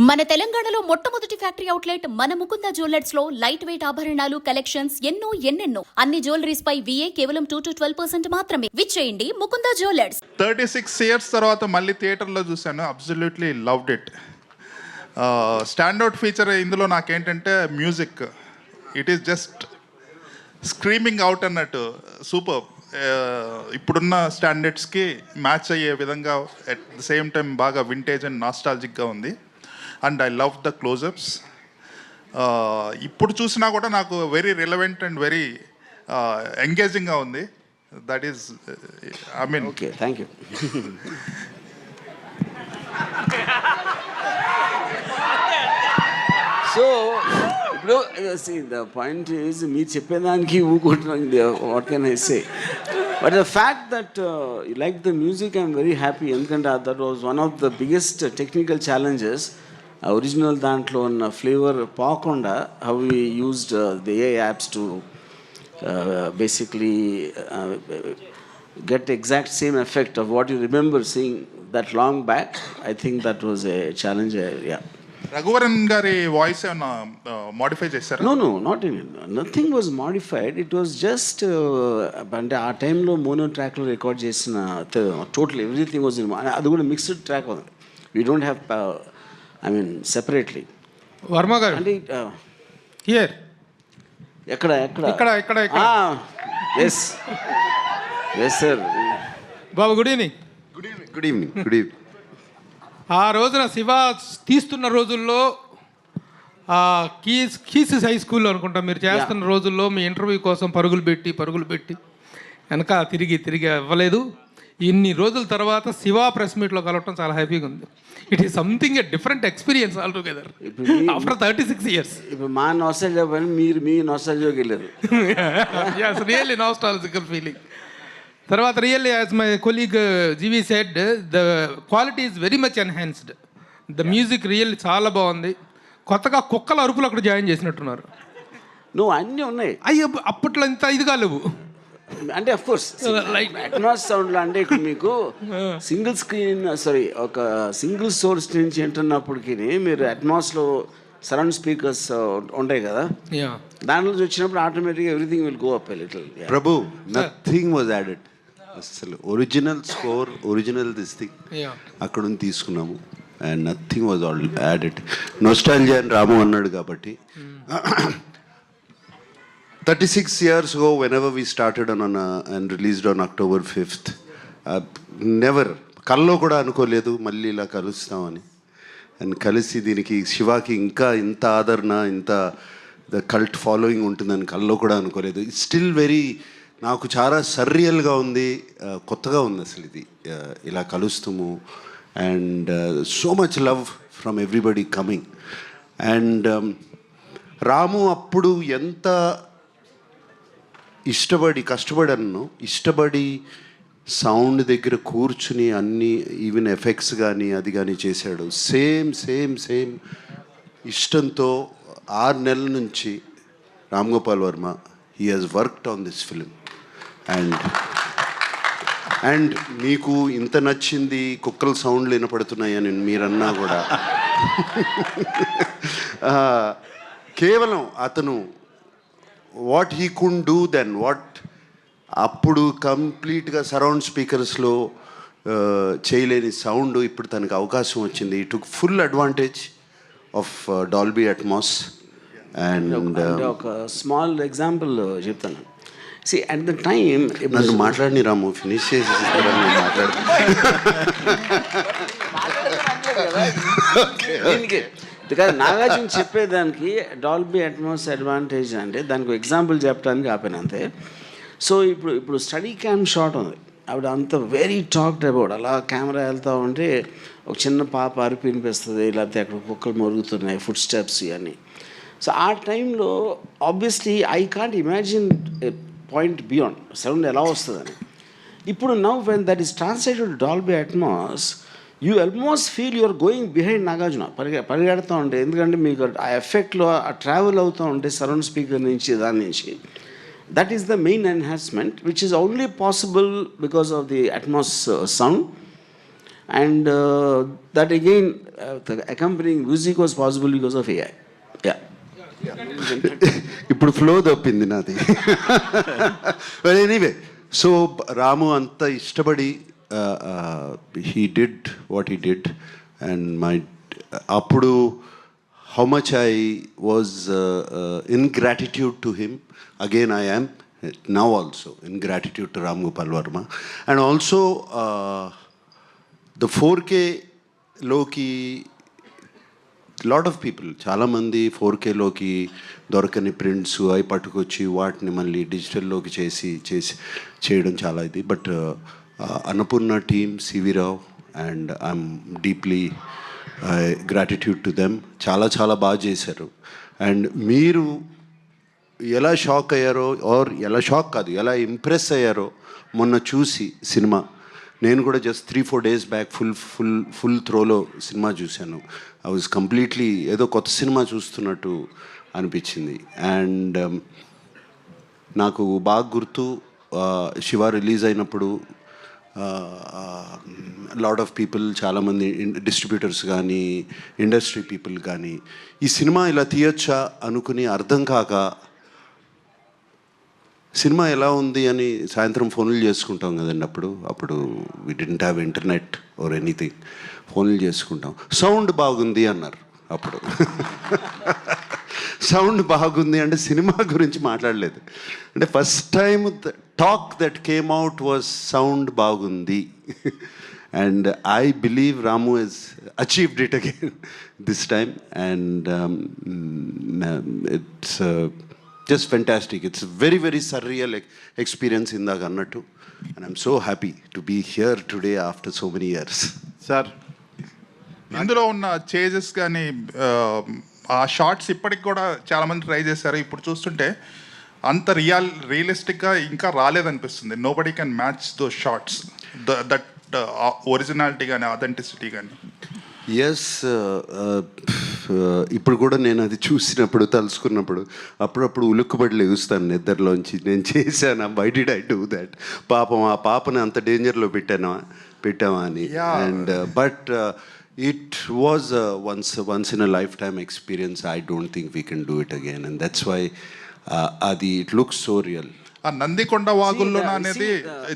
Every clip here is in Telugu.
మన తెలంగాణలో మొట్టమొదటి ఫ్యాక్టరీ అవుట్లెట్ మన ముకుంద జ్యువెలర్స్ లో లైట్ వెయిట్ ఆభరణాలు కలెక్షన్స్ ఎన్నెన్నో అన్ని జ్యువెలరీస్ పై VA కేవలం 2 to 12% మాత్రమే. విచ్చేయండి ముకుంద జ్యువెలర్స్. 36 ఇయర్స్ తర్వాత మళ్ళీ థియేటర్లో చూశాను. Absolutely loved it. Standout feature ఇందులో నాకేంటంటే music. It is just screaming out అన్నట్టు. సూపర్. ఇప్పుడున్న స్టాండర్డ్స్కి మ్యాచ్ అయ్యే విధంగా అట్ ద సేమ్ టైం బాగా వింటేజ్ అండ్ నాస్టాలజిక్గా ఉంది. And I love the closeups. ఇప్పుడు చూసినా కూడా నాకు వెరీ రిలవెంట్ అండ్ వెరీ ఎంగేజింగ్గా ఉంది. That is I mean. Okay, thank you. So ఇప్పుడు ద పాయింట్ ఈజ్ మీరు చెప్పేదానికి ఊకుంటున్నాను. What can I say? But the fact that you like the music I'm very happy. ఎందుకంటే that was one of the biggest technical challenges. Original దాంట్లో ఉన్న ఫ్లేవర్ పోకుండా how we used the AI apps to basically get exact same effect of what you remember seeing that long back. I think that was a challenge. Yeah. Raghuvaran గారి వాయిస్ ఏమన్నా మోడిఫై చేశారా? No, nothing was modified. It was just అంటే ఆ టైంలో మోనో ట్రాక్లో రికార్డ్ చేసిన టోటల్ ఎవ్రీథింగ్ వాజ్ అది కూడా మిక్స్డ్ ట్రాక్ ఉంది. We don't have I mean separately. Varma గారు అంటే హియర్ ఎక్కడ ఎస్ సార్. బాబు గుడ్ ఈవినింగ్. Good evening. ఆ రోజున శివ తీస్తున్న రోజుల్లో కీస్ హై స్కూల్లో అనుకుంటా మీరు చేస్తున్న రోజుల్లో మీ ఇంటర్వ్యూ కోసం పరుగులు పెట్టి వెనక తిరిగి ఇవ్వలేదు. ఇన్ని రోజుల తర్వాత శివ ప్రెస్ మీట్లో కలవటం చాలా హ్యాపీగా ఉంది. It is something a different experience all together after 36 years. ఇప్పుడు మా నాస్టాలజీ పని మీరు మీ నాస్టాలజీకి వెళ్ళారు. yes, really nostalgical feeling. తర్వాత really as my colleague GV said the quality is very much enhanced. The music really చాలా బాగుంది. కొత్తగా కుక్కల అరుపులు అక్కడ జాయిన్ చేసినట్టున్నారు. నువ్వు అన్నీ ఉన్నాయి. అయ్యో అప్పట్లో ఇంత ఇదిగా లేవు. అంటే అఫ్ కోర్స్ అట్మాస్ సౌండ్లో అంటే ఇప్పుడు మీకు ఒక సింగిల్ సోర్స్ నుంచి వింటున్నప్పటికీ మీరు అట్మాస్లో సరౌండ్ స్పీకర్స్ ఉంటాయి కదా, దాంట్లో వచ్చినప్పుడు ఆటోమేటిక్గా everything will go up a little. Prabhu, nothing was added. అసలు original score, original this thing అక్కడ నుంచి తీసుకున్నాము. And nothing was all added. Nostalgia అని రాము అన్నాడు కాబట్టి 36 years ago, whenever we started and released on October 5th, never కల్లో కూడా అనుకోలేదు మళ్ళీ ఇలా కలుస్తామని. అండ్ కలిసి దీనికి శివాకి ఇంకా ఇంత ఆదరణ, ఇంత ద కల్ట్ ఫాలోయింగ్ ఉంటుందని కల్లో కూడా అనుకోలేదు. ఇట్స్ స్టిల్ వెరీ, నాకు చాలా సర్రియల్గా ఉంది, కొత్తగా ఉంది అసలు ఇది ఇలా కలుస్తాము. And so much love from everybody coming. And Ramu అప్పుడు ఎంత కష్టపడి సౌండ్ దగ్గర కూర్చుని అన్ని ఈవెన్ ఎఫెక్ట్స్ కానీ అది కానీ చేశాడు. సేమ్ ఇష్టంతో 6 నెలల నుంచి Ram Gopal Varma he has worked on this film. And మీకు ఇంత నచ్చింది, కుక్కల సౌండ్లు వినపడుతున్నాయని మీరన్నా కూడా కేవలం అతను what he could do then, what అప్పుడు కంప్లీట్గా సరౌండ్ స్పీకర్స్లో చేయలేని సౌండ్ ఇప్పుడు తనకు అవకాశం వచ్చింది. He took full advantage of Dolby Atmos. And ఒక స్మాల్ ఎగ్జాంపుల్ చెప్తాను. సి అట్ ద టైమ్ నన్ను మాట్లాడిని రాము, ఫినిష్ చేసి నాగార్జున చెప్పేదానికి డాల్బీ అట్మాస్ అడ్వాంటేజ్ అంటే దానికి ఎగ్జాంపుల్ చెప్పడానికి ఆపాను అంతే. సో ఇప్పుడు స్టడీ క్యామ్ షాట్ ఉంది, ఆవిడ అంత వెరీ టాక్డ్ అబౌట్. అలా కెమెరా వెళ్తూ ఉంటే ఒక చిన్న పాప అరిపి వినిపిస్తుంది, లేకపోతే అక్కడ కుక్కలు మరుగుతున్నాయి, ఫుడ్ స్టెప్స్ ఇవన్నీ. సో ఆ టైంలో obviously I can't imagine point beyond sound ఎలా వస్తుందని. ఇప్పుడు now when that is translated Dolby Atmos, you almost feel you're going behind Nagarjuna, పరిగెడుతూ ఉంటే. ఎందుకంటే మీకు ఆ ఎఫెక్ట్లో ఆ ట్రావెల్ అవుతూ ఉంటే సరౌండ్ స్పీకర్ నుంచి దాని నుంచి. That is the main enhancement which is only possible because of the Atmos sound. And that again the accompanying music was possible because of AI. Yeah. ఇప్పుడు ఫ్లో తప్పింది నాది. బట్ ఎనీవే, సో రాము అంత ఇష్టపడి he did what he did and my అప్పుడు how much I was in gratitude to him. Again I am now also in gratitude to Ram Gopal Varma, and also the 4K లోకి లాట్ ఆఫ్ పీపుల్ చాలామంది 4K లోకి దొరకని ప్రింట్స్ అవి పట్టుకొచ్చి వాటిని మళ్ళీ డిజిటల్లోకి చేయడం చాలా ఇది. But Annapurna team, CV Rao and I'm deeply gratitude to them. చాలా చాలా బాగా చేశారు. అండ్ మీరు ఎలా షాక్ అయ్యారో, ఆర్ ఎలా షాక్ కాదు, ఎలా ఇంప్రెస్ అయ్యారో మొన్న చూసి సినిమా. నేను కూడా జస్ట్ 3-4 డేస్ బ్యాక్ ఫుల్ త్రోలో సినిమా చూశాను. ఐ వాజ్ కంప్లీట్లీ ఏదో కొత్త సినిమా చూస్తున్నట్టు అనిపించింది. అండ్ నాకు బాగా గుర్తు, శివ రిలీజ్ అయినప్పుడు లాట్ ఆఫ్ పీపుల్, చాలామంది డిస్ట్రిబ్యూటర్స్ కానీ ఇండస్ట్రీ పీపుల్ కానీ ఈ సినిమా ఇలా తీయొచ్చా అనుకుని అర్థం కాక సినిమా ఎలా ఉంది అని సాయంత్రం ఫోన్లు చేసుకుంటాం కదండి. అప్పుడు we didn't have internet or anything. ఫోన్లు చేసుకుంటాం. సౌండ్ బాగుంది అన్నారు. అప్పుడు సౌండ్ బాగుంది అంటే సినిమా గురించి మాట్లాడలేదు. అంటే first time talk that came out was sound బాగుంది. And I believe Ramu has achieved it again this time. And it's just fantastic. It's a very, very surreal experience ఇందాక అన్నట్టు. And I'm so happy to be here today after so many years. Sir, ఇందులో ఉన్న చేంజెస్ కానీ ఆ షార్ట్స్ ఇప్పటికి కూడా చాలామంది ట్రై చేశారు. ఇప్పుడు చూస్తుంటే అంత రియలిస్టిక్గా ఇంకా రాలేదనిపిస్తుంది. Nobody can match those shots, that originality కానీ అథెంటిసిటీ కానీ. ఎస్, ఇప్పుడు కూడా నేను అది చూసినప్పుడు, తలుసుకున్నప్పుడు అప్పుడప్పుడు ఉలుక్కుబడి లేస్తాను నిద్రలోంచి. నేను చేశాను, why did I do that, పాపం ఆ పాపని అంత డేంజర్లో పెట్టామా అని. And but it was once in a lifetime experience. I don't think we can do it again. And that's why అది ఇట్ లుక్స్ సో రియల్. ఆ నందికొండ వాగుల్లో అనేది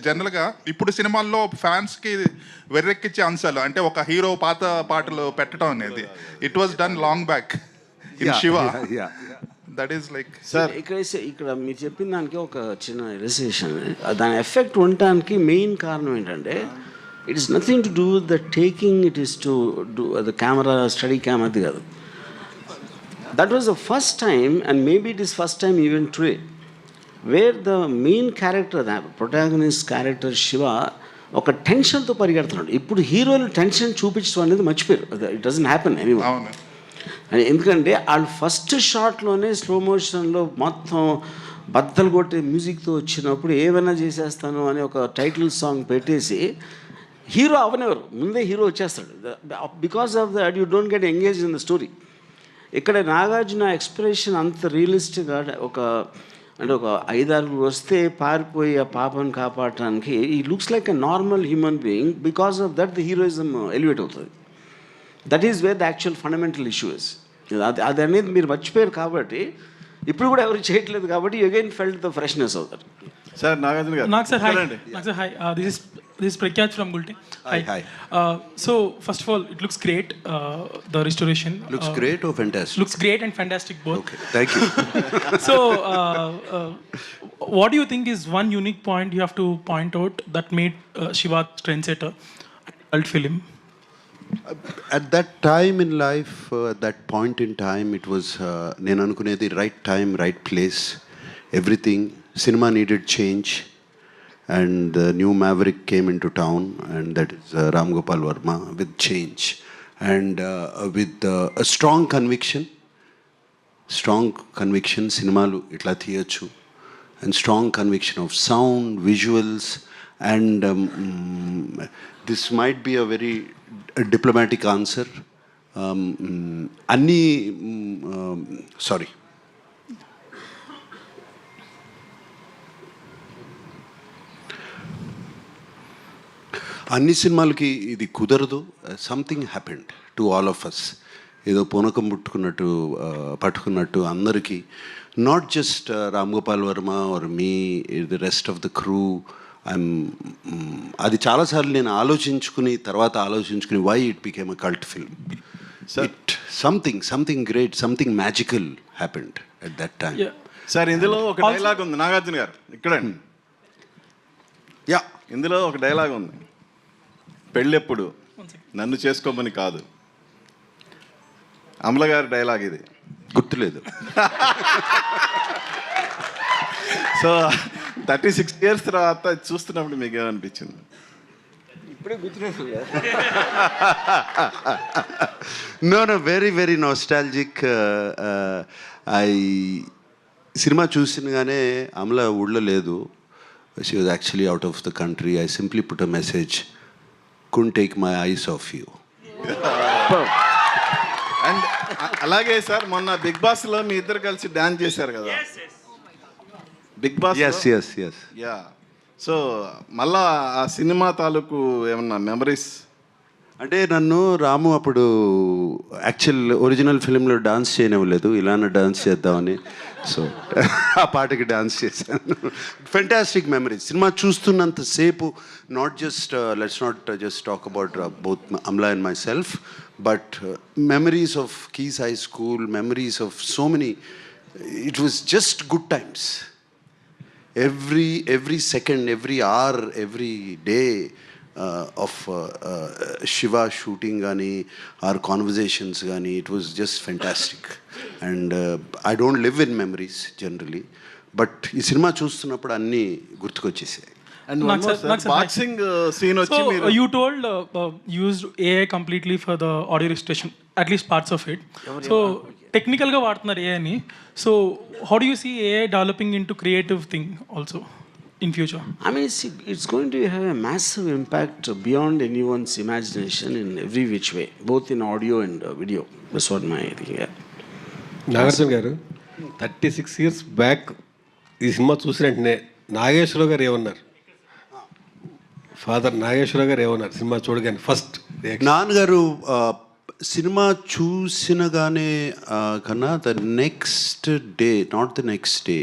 జనరల్గా ఇప్పుడు సినిమాల్లో ఫ్యాన్స్కి వెర్రెక్కిచ్చే అంశాలు, అంటే ఒక హీరో పాత పాటలు పెట్టడం అనేది it was done long back in Shiva. That is like sir, ఇక్కడ మీరు చెప్పిన దానికి ఒక చిన్న రిలేషన్, దాని ఎఫెక్ట్ ఉండటానికి మెయిన్ కారణం ఏంటంటే it is nothing to do with the taking, it is to do the camera, study camera, అది కాదు. That was the first time, and maybe it is first time even today, wear the main character, the protagonist character Shiva ఒక టెన్షన్తో పరిగెడుతున్నాడు. ఇప్పుడు హీరోలు టెన్షన్ చూపించడం అనేది మర్చిపోయారు. It doesn't happen anyone. ఎందుకంటే వాళ్ళు ఫస్ట్ షాట్లోనే స్లో మోషన్లో మొత్తం బద్దలు కొట్టే మ్యూజిక్తో వచ్చినప్పుడు ఏమైనా చేసేస్తాను అని ఒక టైటిల్ సాంగ్ పెట్టేసి హీరో అవనెవరు, ముందే హీరో వచ్చేస్తాడు. Because of that you don't get engage in the story. ఇక్కడ నాగార్జున ఎక్స్ప్రెషన్ అంత రియలిస్టిక్గా అంటే ఒక 5-6 వస్తే పారిపోయి ఆ పాపను కాపాడటానికి ఈ looks like a normal human being. Because of that the heroism elevate అవుతుంది. That is where the actual fundamental issue is. అది అనేది మీరు మర్చిపోయారు కాబట్టి ఇప్పుడు కూడా ఎవరు చేయట్లేదు కాబట్టి you again felt the freshness అవుతారు. సార్, నాగార్జున గారు. నాకు sir hi, this is Prakyat from Gulte. Hi. So first of all, it looks great, the restoration. Looks great or fantastic? Looks great and fantastic both. Okay, thank you. So what do you think is one unique point you have to point out that made Shiva trendsetter cult film? At that time in life, at that point in time, it was నేను అనుకునేది right time, right place, everything. Cinema needed change, and the new maverick came into town, and that is Ram Gopal Varma with change and with a strong conviction సినిమాలు ఇట్లా తీయచ్చు, and strong conviction of sound, visuals, and this might be a very diplomatic answer. అన్ని సినిమాలకి ఇది కుదరదు. Something happened to all of us. ఏదో పూనకం పట్టుకున్నట్టు అందరికీ, not just Ram Gopal Varma or me, the rest of the crew. అది చాలాసార్లు నేను ఆలోచించుకుని why it became a cult film. It something great, something magical happened at that time. Sir ఇందులో ఒక డైలాగ్ ఉంది, నాగార్జున గారు ఇక్కడండి, యా, ఇందులో ఒక డైలాగ్ ఉంది, పెళ్ళెప్పుడు నన్ను చేసుకోమని కాదు. అమల గారి డైలాగ్ ఇది, గుర్తులేదు. సో 36 years తర్వాత చూస్తున్నప్పుడు మీకు ఏమనిపించింది? ఇప్పుడే గుర్తులేదు. No, very, very nostalgic. Cinema చూసినగానే అమల ఊళ్ళో లేదు. She was actually out of the country. I simply put a message, couldn't take my eyes off you. And అలాగే సార్ మొన్న బిగ్ బాస్లో మీ ఇద్దరు కలిసి డాన్స్ చేశారు కదా, Bigg Boss. Yes. Yeah, so మళ్ళా ఆ సినిమా తాలూకు ఏమన్నా మెమరీస్? అంటే నన్ను రాము అప్పుడు యాక్చువల్ ఒరిజినల్ ఫిలింలో డాన్స్ చేయనివ్వలేదు, ఇలానే డాన్స్ చేద్దామని. సో ఆ పాటకి డాన్స్ చేశాను. Fantastic memories. సినిమా చూస్తున్నంతసేపు let's not just talk about both Amala and myself, but memories of Keyes high school, memories of so many. It was just good times. every second, every hour, every day of Shiva shooting gani, our conversations gani, it was just fantastic. And I don't live in memories generally, but ee cinema చూస్తున్నప్పుడు అన్నీ గుర్తుకొచ్చేసాయి. And Not sir, not sir. Boxing scene వచ్చి So మీరు you told used AI completely for the audio registration, at least parts of it. So technical గా వాడుతున్నారు AI ని. So how do you see AI developing into creative thing also in future? I mean, it's going to have a massive impact beyond anyone's imagination in every which way, both in audio and video. That's what my thing. Yeah. Nagarjuna గారు 36 years బ్యాక్ ఈ సినిమా చూసిన వెంటనే నాగేశ్వరరావు గారు ఏమన్నారు? ఫాదర్ నాగేశ్వరరావు గారు ఏమన్నారు సినిమా చూడగానే ఫస్ట్? నాన్నగారు సినిమా చూసినగానే కన్నా the next day, not the next day,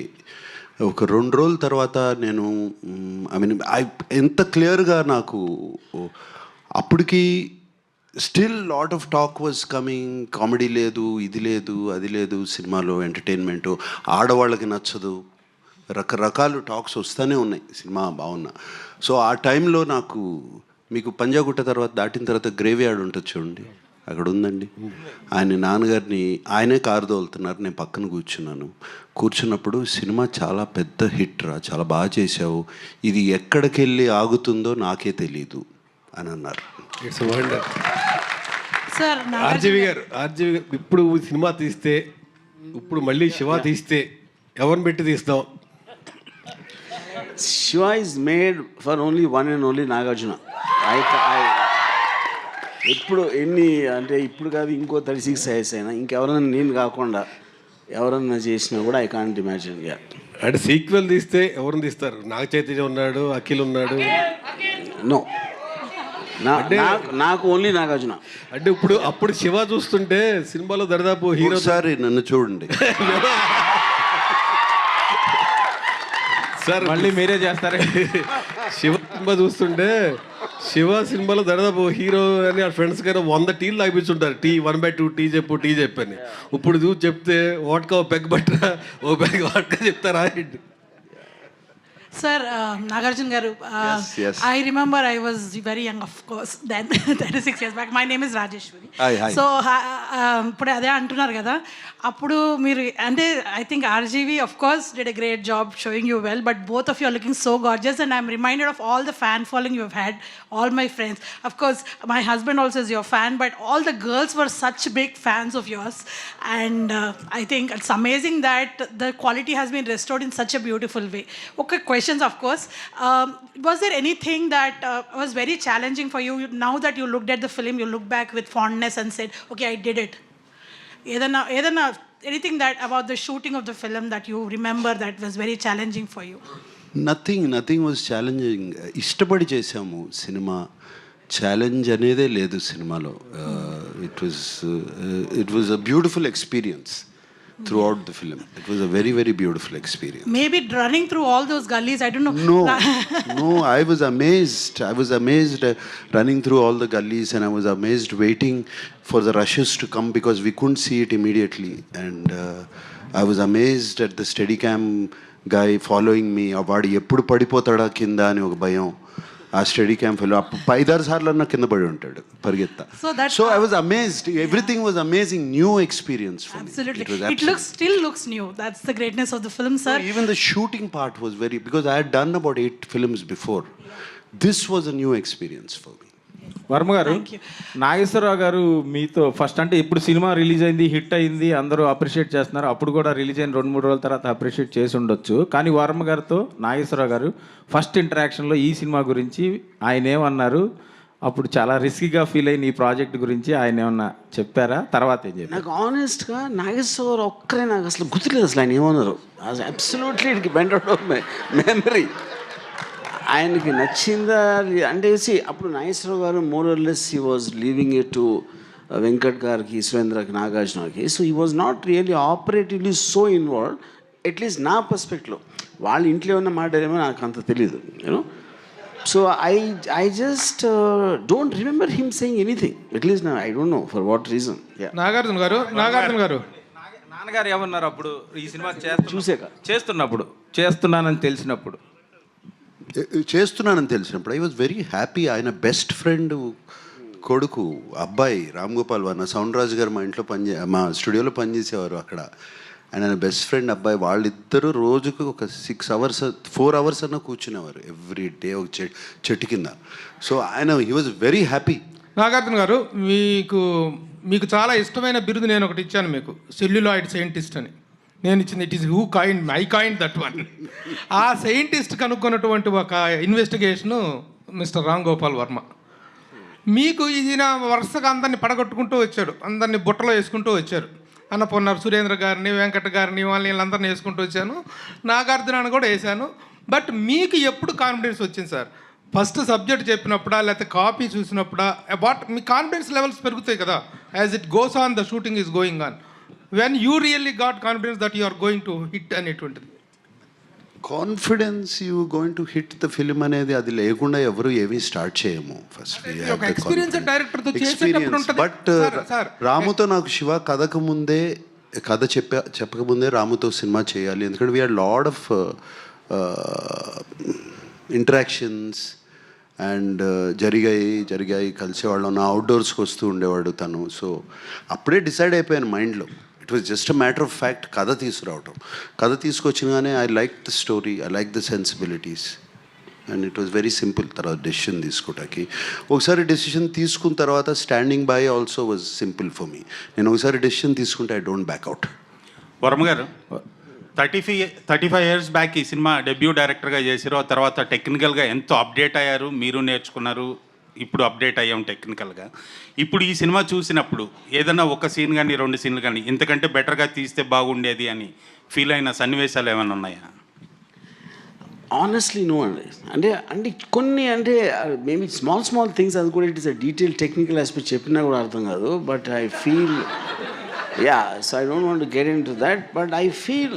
ఒక 2 రోజుల తర్వాత నేను ఎంత క్లియర్గా నాకు అప్పటికి still lot of talk was coming. Comedy లేదు, ఇది లేదు, అది లేదు సినిమాలో, ఎంటర్టైన్మెంటు ఆడవాళ్ళకి నచ్చదు, రకరకాలు టాక్స్ వస్తూనే ఉన్నాయి సినిమా బాగున్నా. సో ఆ టైంలో నాకు, మీకు పంజాగుట్ట తర్వాత దాటిన తర్వాత గ్రేవ్ యార్డ్ ఉంటుంది చూడండి, అక్కడ ఉందండి. నాన్నగారిని ఆయనే కారు తోలుతున్నారు, నేను పక్కన కూర్చున్నప్పుడు సినిమా చాలా పెద్ద హిట్ రా, చాలా బాగా చేసావు, ఇది ఎక్కడికి వెళ్ళి ఆగుతుందో నాకే తెలీదు అని అన్నారు. It's wonder. సార్ ఆర్జీవి గారు ఇప్పుడు సినిమా తీస్తే, ఇప్పుడు మళ్ళీ శివ తీస్తే ఎవరిని పెట్టి తీస్తాం? Shiva is made for only one and only Nagarjuna. ఇప్పుడు ఎన్ని అంటే ఇప్పుడు కాదు, ఇంకో 36 years అయినా ఇంకెవరైనా నేను కాకుండా ఎవరన్నా చేసినా కూడా ఐ కాంట్ ఇమాజిన్. అంటే సీక్వెల్ తీస్తే ఎవరిని తీస్తారు? నాగ చైతన్య ఉన్నాడు, అఖిల్ ఉన్నాడు. నో, నాకు ఓన్లీ నాగార్జున. అంటే అప్పుడు శివ చూస్తుంటే సినిమాలో దరిదాపు హీరో. సారి నన్ను చూడండి సార్, మళ్ళీ మీరే చేస్తారా? శివ సినిమా చూస్తుంటే శివ సినిమాలో దాదాపు హీరో అని ఆ ఫ్రెండ్స్ కానీ 100 టీలు తాగిపించుంటారు. 1/2 టీ చెప్పని. ఇప్పుడు చూసి చెప్తే వాట్కా ఓ పెగ్ బట్టరా, ఓ పెగ్ వాట్కా చెప్తారా? Sir, Nagarjun Garu, yes. I remember I was very young, of course, then 36 years back. My name is Rajeshwari. Hi. So, ఇప్పుడు అదే అంటున్నారు కదా, అప్పుడు మీరు అంటే I think RGV of course did a great job showing you well, but both of you are looking so gorgeous, and I'm reminded of all the fan following you have had, all my friends. Of course, my husband also is your fan, but all the girls were such big fans of yours, and I think it's amazing that the quality has been restored in such a beautiful way. Okay, questions of course. Was there anything that was very challenging for you now that you looked at the film, you look back with fondness and said, okay, I did it? Anything that about the shooting of the film that you remember that was very challenging for you? Nothing was challenging. ఇష్టపడి చేసాము సినిమా. ఛాలెంజ్ అనేదే లేదు సినిమాలో. It was a beautiful experience throughout the film. It was a very, very beautiful experience. Maybe running through all those gullies, I don't know. No, I was amazed. I was amazed running through all the gullies, and I was amazed waiting for the rushes to come because we couldn't see it immediately. And I was amazed at the Steadicam guy following me. వాడు ఎప్పుడు పడిపోతాడా కింద అని ఒక భయం. ఆ స్టడీ క్యాంప్ ఫెలో 5-6 సార్లు అన్న కింద పడి ఉంటాడు పరిగెత్తా. So I was amazed. Everything was amazing, new experience for me. Absolutely. It still looks new. That's the greatness of the film, sir. Even the shooting part was very, because I had done about 8 films before. This was a new experience for me. Varma గారు, నాగేశ్వరరావు గారు మీతో ఫస్ట్ అంటే ఇప్పుడు సినిమా రిలీజ్ అయింది, హిట్ అయింది, అందరూ అప్రిషియేట్ చేస్తున్నారు. అప్పుడు కూడా రిలీజ్ అయిన 2-3 రోజుల తర్వాత అప్రిషియేట్ చేసి ఉండొచ్చు. కానీ వర్మ గారితో నాగేశ్వరరావు గారు ఫస్ట్ ఇంటరాక్షన్లో ఈ సినిమా గురించి ఆయన ఏమన్నారు? అప్పుడు చాలా రిస్కీగా ఫీల్ అయిన ఈ ప్రాజెక్ట్ గురించి ఆయన ఏమన్నా చెప్పారా? తర్వాత ఏం చెప్పారు? నాకు ఆనెస్ట్గా నాగేశ్వరరావు ఒక్కరే నాకు అసలు గుర్తులేదు అసలు ఆయన ఏమన్నారు. Absolutely it went out of my memory. ఆయనకి నచ్చిందా అంటే అప్పుడు నాగేశ్వరరావు గారు more or less he was leaving it to Venkat గారికి, సురేంద్రకి, నాగార్జునకి. So he was not really operatively so involved, at least నా పర్స్పెక్ట్లో. వాళ్ళ ఇంట్లో ఉన్న మాట ఏమో నాకు అంత తెలీదు, you know. So I just don't remember him saying anything, at least I don't know for what reason. Nagarjuna గారు నాన్నగారు ఏమన్నారు అప్పుడు ఈ సినిమా చేస్తున్నానని తెలిసినప్పుడు? చేస్తున్నానని తెలిసినప్పుడు ఐ వాజ్ వెరీ హ్యాపీ. ఆయన బెస్ట్ ఫ్రెండ్ కొడుకు అబ్బాయి రామ్ గోపాల్ వర్మ, సౌండ్ రాజు గారు మా ఇంట్లో మా స్టూడియోలో పనిచేసేవారు అక్కడ. ఆయన బెస్ట్ ఫ్రెండ్ అబ్బాయి. వాళ్ళిద్దరూ రోజుకు ఒక 4 hours అన్న కూర్చునేవారు ఎవ్రీ డే ఒక చెట్టు కింద. సో ఆయన he was very happy. Nagarjuna గారు, మీకు చాలా ఇష్టమైన బిరుదు నేను ఒకటి ఇచ్చాను మీకు, సెల్యులాయిడ్ సైంటిస్ట్ అని నేను ఇచ్చింది. It is who coin, I coin that one. ఆ సైంటిస్ట్ కనుక్కున్నటువంటి ఒక ఇన్వెస్టిగేషను మిస్టర్ రామ్ గోపాల్ వర్మ. మీకు ఈయన వరుసగా అందరినీ పడగొట్టుకుంటూ వచ్చాడు, అందరినీ బుట్టలో వేసుకుంటూ వచ్చారు. అన్నపూర్ణ సురేంద్ర గారిని, వెంకట గారిని, వీళ్ళందరినీ వేసుకుంటూ వచ్చాను, నాగార్జునాన్ని కూడా వేశాను. బట్ మీకు ఎప్పుడు కాన్ఫిడెన్స్ వచ్చింది సార్? ఫస్ట్ సబ్జెక్ట్ చెప్పినప్పుడా, లేకపోతే కాపీ చూసినప్పుడా? మీ కాన్ఫిడెన్స్ లెవెల్స్ పెరుగుతాయి కదా as it goes on, the shooting is going on. when you really got confidence that you are going to hit అనేటువంటిది? Confidence you going to hit the film అనేది అది లేకుండా ఎవరు ఏమీ స్టార్ట్ చేయము. ఫస్ట్ బట్ రాముతో నాకు శివ కథ చెప్పకముందే రాముతో సినిమా చేయాలి, ఎందుకంటే we had lot of interactions and జరిగాయి కలిసేవాళ్ళం. నా అవుట్డోర్స్కి వస్తూ ఉండేవాడు తను. సో అప్పుడే డిసైడ్ అయిపోయాను మైండ్లో. It was just a matter of fact కథ తీసుకొచ్చినగానే I like the story, I like the sensibilities, and it was very simple. తర్వాత డెసిషన్ తీసుకోవటానికి ఒకసారి డెసిషన్ తీసుకున్న తర్వాత standing by also was simple for me. నేను ఒకసారి డెసిషన్ తీసుకుంటే I don't back out. Varma గారు, 35 years బ్యాక్ ఈ సినిమా డెబ్యూ డైరెక్టర్గా చేశారు. ఆ తర్వాత టెక్నికల్గా ఎంతో అప్డేట్ అయ్యారు, మీరు నేర్చుకున్నారు, ఇప్పుడు అప్డేట్ అయ్యాం టెక్నికల్గా. ఇప్పుడు ఈ సినిమా చూసినప్పుడు ఏదైనా ఒక సీన్ కానీ 2 సీన్లు కానీ ఇంతకంటే బెటర్గా తీస్తే బాగుండేది అని ఫీల్ అయిన సన్నివేశాలు ఏమైనా ఉన్నాయా? ఆనెస్ట్లీ నో అండి. అంటే కొన్ని మేబీ స్మాల్ థింగ్స్, అది కూడా it is a detail technical aspect చెప్పినా కూడా అర్థం కాదు. But I feel so I don't want to get in to that, but I feel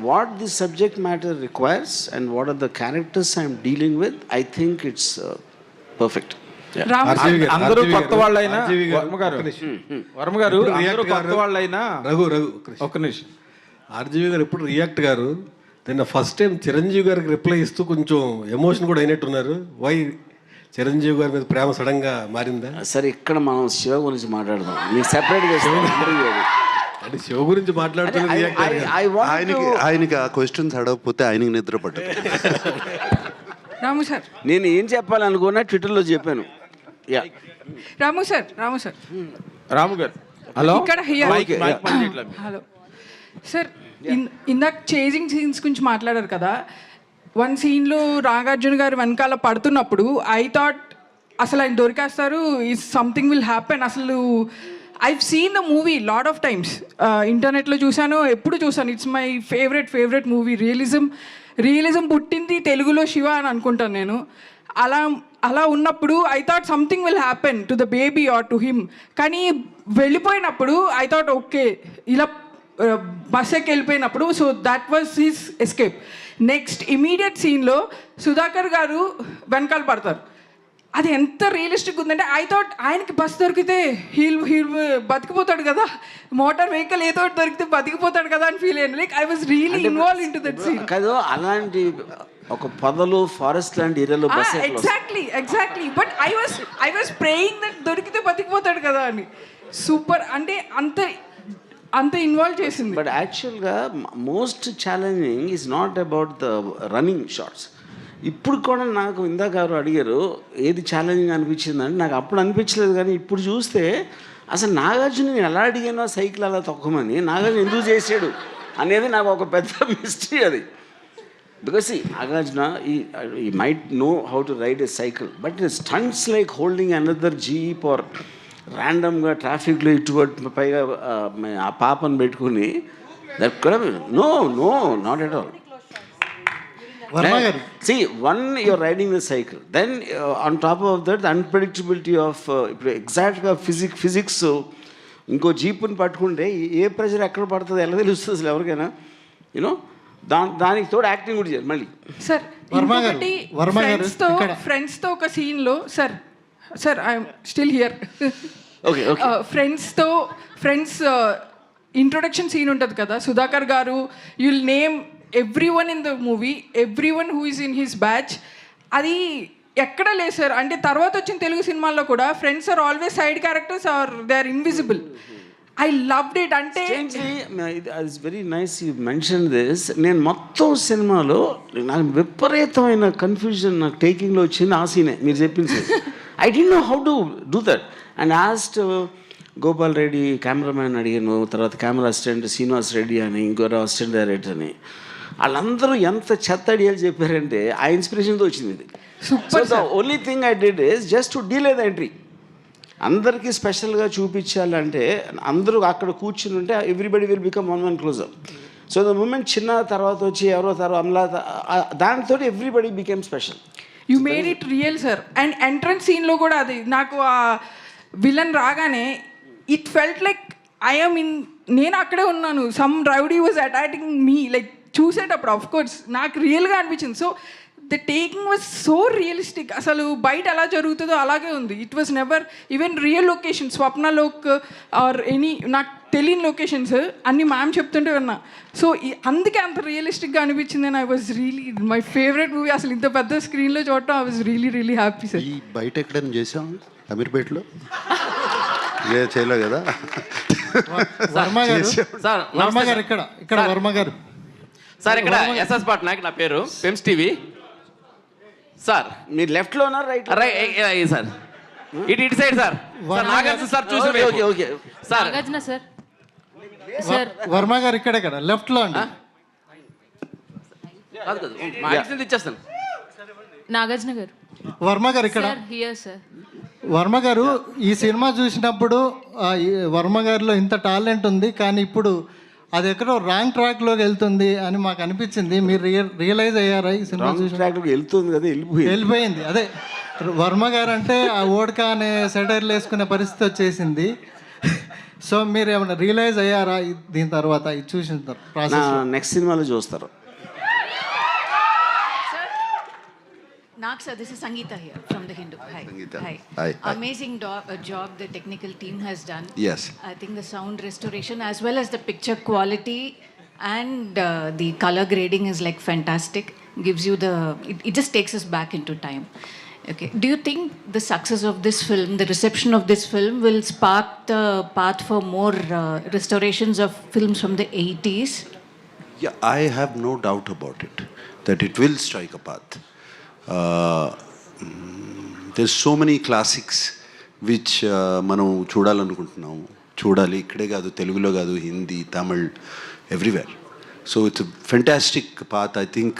what the subject matter requires and what are the characters I'm dealing with, I think it's perfect. అందరూ కొత్త వాళ్ళైనా వర్మ గారు అందరూ కొత్త వాళ్ళైనా ఒక్క నిమిషం, ఆర్జీవి గారు ఎప్పుడు రియాక్ట్ గారు నిన్న ఫస్ట్ టైం చిరంజీవి గారికి రిప్లై ఇస్తూ కొంచెం ఎమోషన్ కూడా అయినట్టున్నారు. వై చిరంజీవి గారి మీద ప్రేమ సడన్గా మారిందా? సరే, ఇక్కడ మనం శివ గురించి మాట్లాడదాం, మీకు సెపరేట్గా. అంటే శివ గురించి మాట్లాడుతున్నారు. ఆయనకి ఆ క్వశ్చన్స్ అడగకపోతే ఆయనకి నిద్ర పట్టదు. రాము సార్, నేను ఏం చెప్పాలనుకున్నా ట్విట్టర్లో చెప్పాను. రాము సార్ రాము గారు, హలో, ఇక్కడ హలో సార్, ఇందాక చేజింగ్ సీన్స్ గురించి మాట్లాడారు కదా. 1 సీన్లో నాగార్జున గారు వెనకాల పడుతున్నప్పుడు ఐ థాట్ అసలు ఆయన దొరికేస్తారు, సంథింగ్ విల్ హ్యాపెన్. అసలు I've seen the movie lot of times. ఇంటర్నెట్లో చూసాను, ఎప్పుడు చూసాను. It's my favourite movie. Realism పుట్టింది తెలుగులో శివ అని అనుకుంటాను నేను. అలా అలా ఉన్నప్పుడు I thought something will happen to the baby or to him. కానీ వెళ్ళిపోయినప్పుడు ఐ థాట్ ఓకే ఇలా బస్ ఎక్కి వెళ్ళిపోయినప్పుడు so that was his escape. Next immediate సీన్లో సుధాకర్ గారు వెనకాల పడతారు. అది ఎంత రియలిస్టిక్ ఉందంటే ఐ థాట్ ఆయనకి బస్ దొరికితే హీల్ బతికిపోతాడు కదా, మోటార్ వెహికల్ ఏదో ఒకటి దొరికితే బతికిపోతాడు కదా అని ఫీల్ అయ్యాను. Like I was really involve in to that scene. కాదు అలాంటి ఒక పొదలు ఫారెస్ట్ లాంటి ఏరియాలో bus exactly but I was praying that దొరికితే బతికిపోతాడు కదా అని. సూపర్ అంటే అంత ఇన్వాల్వ్ చేసింది. బట్ యాక్చువల్గా most challenging is not about the running shots. ఇప్పుడు కూడా నాకు ఇందాక గారు అడిగారు ఏది ఛాలెంజింగ్ అనిపించిందని. నాకు అప్పుడు అనిపించలేదు, కానీ ఇప్పుడు చూస్తే అసలు నాగార్జున నేను ఎలా అడిగానో సైకిల్ అలా తొక్కమని, నాగార్జున ఎందుకు చేసాడు అనేది నాకు ఒక పెద్ద మిస్టరీ అది. Because Nagarjuna he might know how to ride a cycle, but stunts like holding another jeep or ర్యాండమ్గా ట్రాఫిక్లో ఇటువంటి పైగా ఆ పాపను పెట్టుకుని దట్ కూడా no not at all. See, one, you're riding the cycle. Then on top of that, the unpredictability of exact physics. ఇంకో జీపుని పట్టుకుంటే ఏ ప్రెషర్ ఎక్కడ పడుతుంది ఎలా తెలుస్తుంది అసలు ఎవరికైనా, యూనో. దానికి తోడు యాక్టింగ్ కూడా చేయాలి మళ్ళీ. సార్ ఫ్రెండ్స్తో ఒక సీన్లో sir I'm still here. Okay friends introduction scene ఉంటుంది కదా, Sudhakar garu you'll name everyone in the movie, everyone who is in his batch. అది ఎక్కడ లేదు సార్. అంటే తర్వాత వచ్చిన తెలుగు సినిమాల్లో కూడా friends are always side characters or they are invisible. I loved it. అంటే it's very nice you mention this. నేను మొత్తం సినిమాలో నాకు విపరీతమైన కన్ఫ్యూజన్ నాకు టేకింగ్లో వచ్చింది ఆ సీనే మీరు చెప్పింది. I don't know how to do that and ఆస్ట్ Gopal Reddy cameraman అడిగాను, తర్వాత కెమెరా అసిస్టెంట్ శ్రీనివాస్ రెడ్డి అని, ఇంకోరు అసిస్టెంట్ డైరెక్టర్ అని. వాళ్ళందరూ ఎంత చెత్త ఐడియాలు చెప్పారంటే ఆ ఇన్స్పిరేషన్తో వచ్చింది ఇది. So the only thing I did is just to delay the entry. అందరికీ స్పెషల్గా చూపించాలంటే అందరూ అక్కడ కూర్చుని ఉంటే everybody will become one closer. So the moment చిన్న తర్వాత వచ్చి ఎవరో తర్వాత అమలా దానితో everybody became special. You made it real sir. And entrance సీన్లో కూడా అది నాకు ఆ విలన్ రాగానే it felt like I'm in, నేను అక్కడే ఉన్నాను. Some rowdy was attacking me like చూసేటప్పుడు ఆఫ్ కోర్స్ నాకు రియల్గా అనిపించింది. So the taking was so realistic. అసలు బయట ఎలా జరుగుతుందో అలాగే ఉంది. It was never even real location, Swapnalok or any నాకు తెలియని లొకేషన్స్ అన్ని మ్యామ్ చెప్తుంటే విన్నా. సో అందుకే అంత రియలిస్టిక్గా అనిపించింది. And I was really my favourite movie. అసలు ఇంత పెద్ద స్క్రీన్లో చూడటం I was really happy sir. ఈ బయట ఎక్కడైనా చేసాం అమీర్పేటలో చేయలే కదా. వర్మ గారు ఇక్కడ వర్మ గారు సార్ ఇక్కడ ఎస్ఎస్ పట్నాయక్ నా పేరు, పెమ్స్ టీవీ సార్. మీరు లెఫ్ట్లో ఉన్నారు రైట్ సార్ ఇటు సైడ్ సార్. నాగార్జున సార్ చూసి ఓకే సార్ సార్ వర్మ గారు ఇక్కడ లెఫ్ట్లో అండి. ఇచ్చేస్తాను. నాగార్జున గారు వర్మ గారు ఇక్కడ. వర్మ గారు ఈ సినిమా చూసినప్పుడు వర్మ గారిలో ఇంత టాలెంట్ ఉంది, కానీ ఇప్పుడు అది ఎక్కడో రాంగ్ ట్రాక్లోకి వెళ్తుంది అని మాకు అనిపించింది. మీరు రియలైజ్ అయ్యారా ఈ సినిమా చూసి? ట్రాక్లోకి వెళ్తుంది కదా, వెళ్ళిపోయింది. అదే వర్మ గారు అంటే ఆ ఓడ్కా అనే సెటైర్లు వేసుకునే పరిస్థితి వచ్చేసింది. సో మీరు ఏమైనా రియలైజ్ అయ్యారా దీని తర్వాత ఇది చూసిన ప్రాసెస్? నెక్స్ట్ సినిమాలో చూస్తారు. Nak sir, this is Sangeeta here from The Hindu. Hi. Sangeeta. Hi. Hi. Amazing job the technical team has done. Yes. I think the sound restoration as well as the picture quality and the color grading is like fantastic. Gives you it just takes us back into time. Okay. Do you think the success of this film, the reception of this film will spark the path for more restorations of films from the 80s? Yeah, I have no doubt about it, that it will strike a path. There's so many classics which మనం చూడాలనుకుంటున్నాము. చూడాలి, ఇక్కడే కాదు, తెలుగులో కాదు, Hindi, Tamil, everywhere. So it's a fantastic path. I think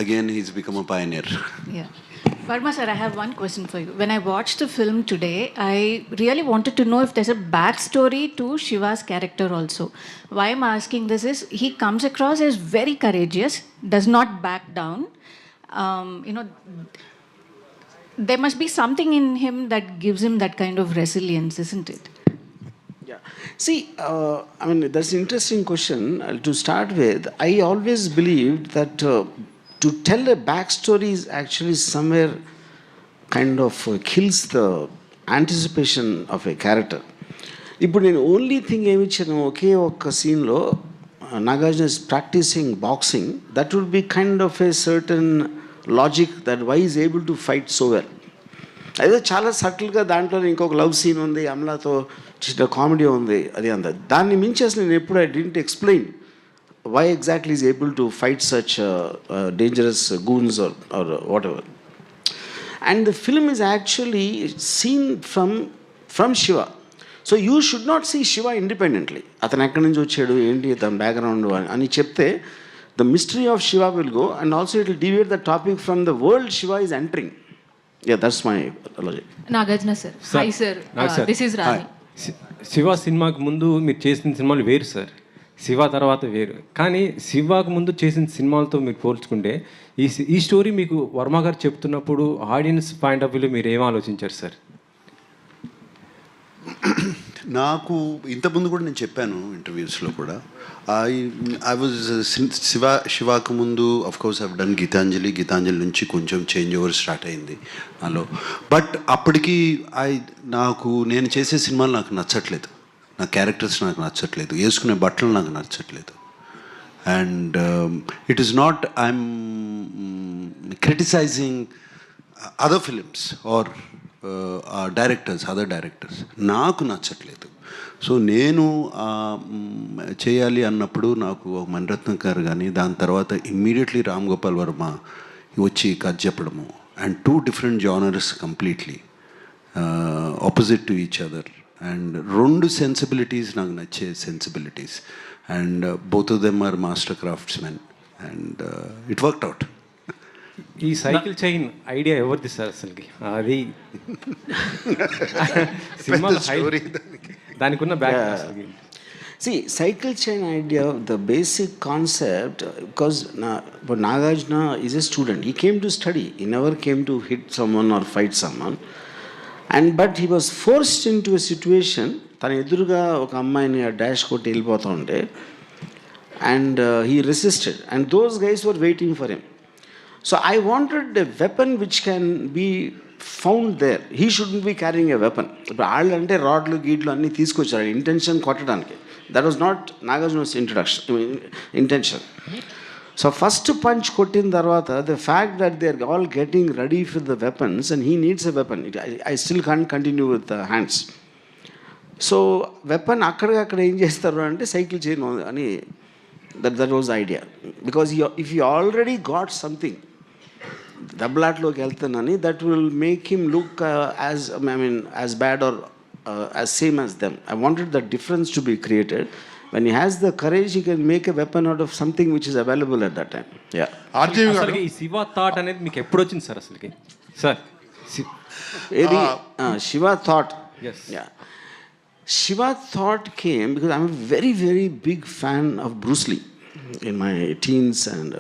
again he's become a pioneer. Yeah. Verma sir, I have one question for you. When I watched the film today, I really wanted to know if there's a backstory to Shiva's character also. Why I'm asking this is, he comes across as very courageous, does not back down. You know, there must be something in him that gives him that kind of resilience, isn't it? Yeah. See, I mean, that's an interesting question. To start with, I always believed that to tell a backstory is actually somewhere kind of kills the anticipation of a character. ఇప్పుడు నేను ఓన్లీ థింగ్ ఏమి ఇచ్చాను, ఒకే ఒక్క సీన్లో Nagarjuna is practising boxing, that would be kind of a certain logic that why is able to fight so well. అదే చాలా సటిల్గా దాంట్లో ఇంకొక లవ్ సీన్ ఉంది, అమలాతో చిన్న కామెడీ ఉంది, అది అంత. దాన్ని మించి అసలు నేను ఎప్పుడు I didn't explain why exactly is able to fight such dangerous goons or whatever. And the film is actually seen from Shiva. So you should not see Shiva independently. అతను ఎక్కడి నుంచి వచ్చాడు, ఏంటి తన బ్యాక్గ్రౌండ్ అని చెప్తే the mystery of Shiva will go, and also it will deviate the topic from the world Shiva is entering. Yeah, that's my logic. Nagarjuna sir. Hi sir. This is Rani. Shiva సినిమాకి ముందు మీరు చేసిన సినిమాలు వేరు సార్, శివ తర్వాత వేరు. కానీ శివకు ముందు చేసిన సినిమాలతో మీరు పోల్చుకుంటే ఈ స్టోరీ మీకు వర్మ గారు చెప్తున్నప్పుడు ఆడియన్స్ పాయింట్ ఆఫ్ వ్యూలో మీరు ఏం ఆలోచించారు సార్? నాకు ఇంతకుముందు కూడా నేను చెప్పాను ఇంటర్వ్యూస్లో కూడా, ఐ వాజ్ శివాకు ముందు of course I've done Gitanjali నుంచి కొంచెం చేంజ్ ఓవర్ స్టార్ట్ అయింది నాలో. బట్ అప్పటికి నేను చేసే సినిమాలు నాకు నచ్చట్లేదు, నా క్యారెక్టర్స్ నాకు నచ్చట్లేదు, వేసుకునే బట్టలు నాకు నచ్చట్లేదు. And it is not I'm criticising other films or other directors, నాకు నచ్చట్లేదు. సో నేను చేయాలి అన్నప్పుడు నాకు మణిరత్నం గారు కానీ, దాని తర్వాత ఇమ్మీడియట్లీ రామ్ గోపాల్ వర్మ వచ్చి కథ చెప్పడము, and 2 different genres completely opposite to each other, and 2 sensibilities నాకు నచ్చే sensibilities, and both of them are master craftsmen, and it worked out. ఈ సైకిల్ చైన్ ఐడియా ఎవరిది సార్ అసలుకి? అది సినిమా దానికి ఉన్న back. See, cycle chain idea, the basic concept, because but Nagarjuna is a student. He came to study. He never came to hit someone or fight someone. But he was forced into a situation. తన ఎదురుగా ఒక అమ్మాయిని డాష్ కొట్టి వెళ్ళిపోతూ ఉంటే, and he resisted. And those guys were waiting for him. So I wanted a weapon which can be found there. He shouldn't be carrying a weapon. ఇప్పుడు వాళ్ళు అంటే రాడ్లు గీడ్లు అన్నీ తీసుకొచ్చారు ఇంటెన్షన్ కొట్టడానికి. That was not Nagarjuna's intention. So first punch కొట్టిన తర్వాత the fact that they are all getting ready for the weapons and he needs a weapon. I still can't continue with the hands. So weapon అక్కడికక్కడ ఏం చేస్తారు అంటే సైకిల్ చైన్ అని, that was idea. Because if you already got something దెబ్బలాట్లోకి వెళ్తానని, that will make him look as bad or as same as them. I wanted the difference to be created. When he has the courage he can make a weapon out of something which is available at that time. అసలు ఈ శివ థాట్ అనేది మీకు ఎప్పుడు వచ్చింది సార్ అసలుకి? సార్ ఏది Shiva thought? Shiva thought came because I'm a very, very big fan of Bruce Lee in my teens and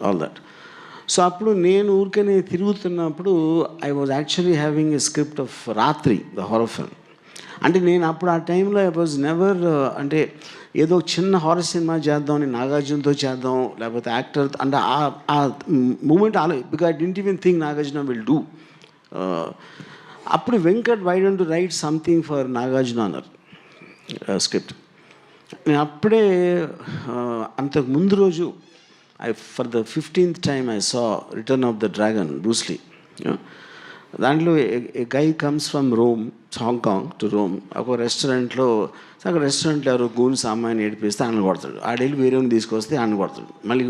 all that. So appudu nenu urkane tirugutunnappudu I was actually having a script of Ratri, the horror film. Ante nenu appudu aa time lo I was never ante ఏదో చిన్న హారర్ సినిమా చేద్దాం, నాగార్జునతో చేద్దాం, లేకపోతే యాక్టర్ అంటే ఆ moment because I didn't even think Nagarjuna will do. అప్పుడు Venkat why don't write something for Nagarjuna అన్నారు స్క్రిప్ట్. నేను అప్పుడే అంతకు ముందు రోజు for the 15th time I saw Return of the Dragon, Bruce Lee. దాంట్లో a guy comes from Rome, Hong Kong to Rome. ఒక రెస్టారెంట్లో అక్కడ రెస్టారెంట్లో ఎవరో గూన్స్ అమ్మాయిని ఏడిపిస్తే ఆయన కొడతాడు, ఆడెళ్ళి వేరేని తీసుకొస్తే ఆయన కొడతాడు. మళ్ళీ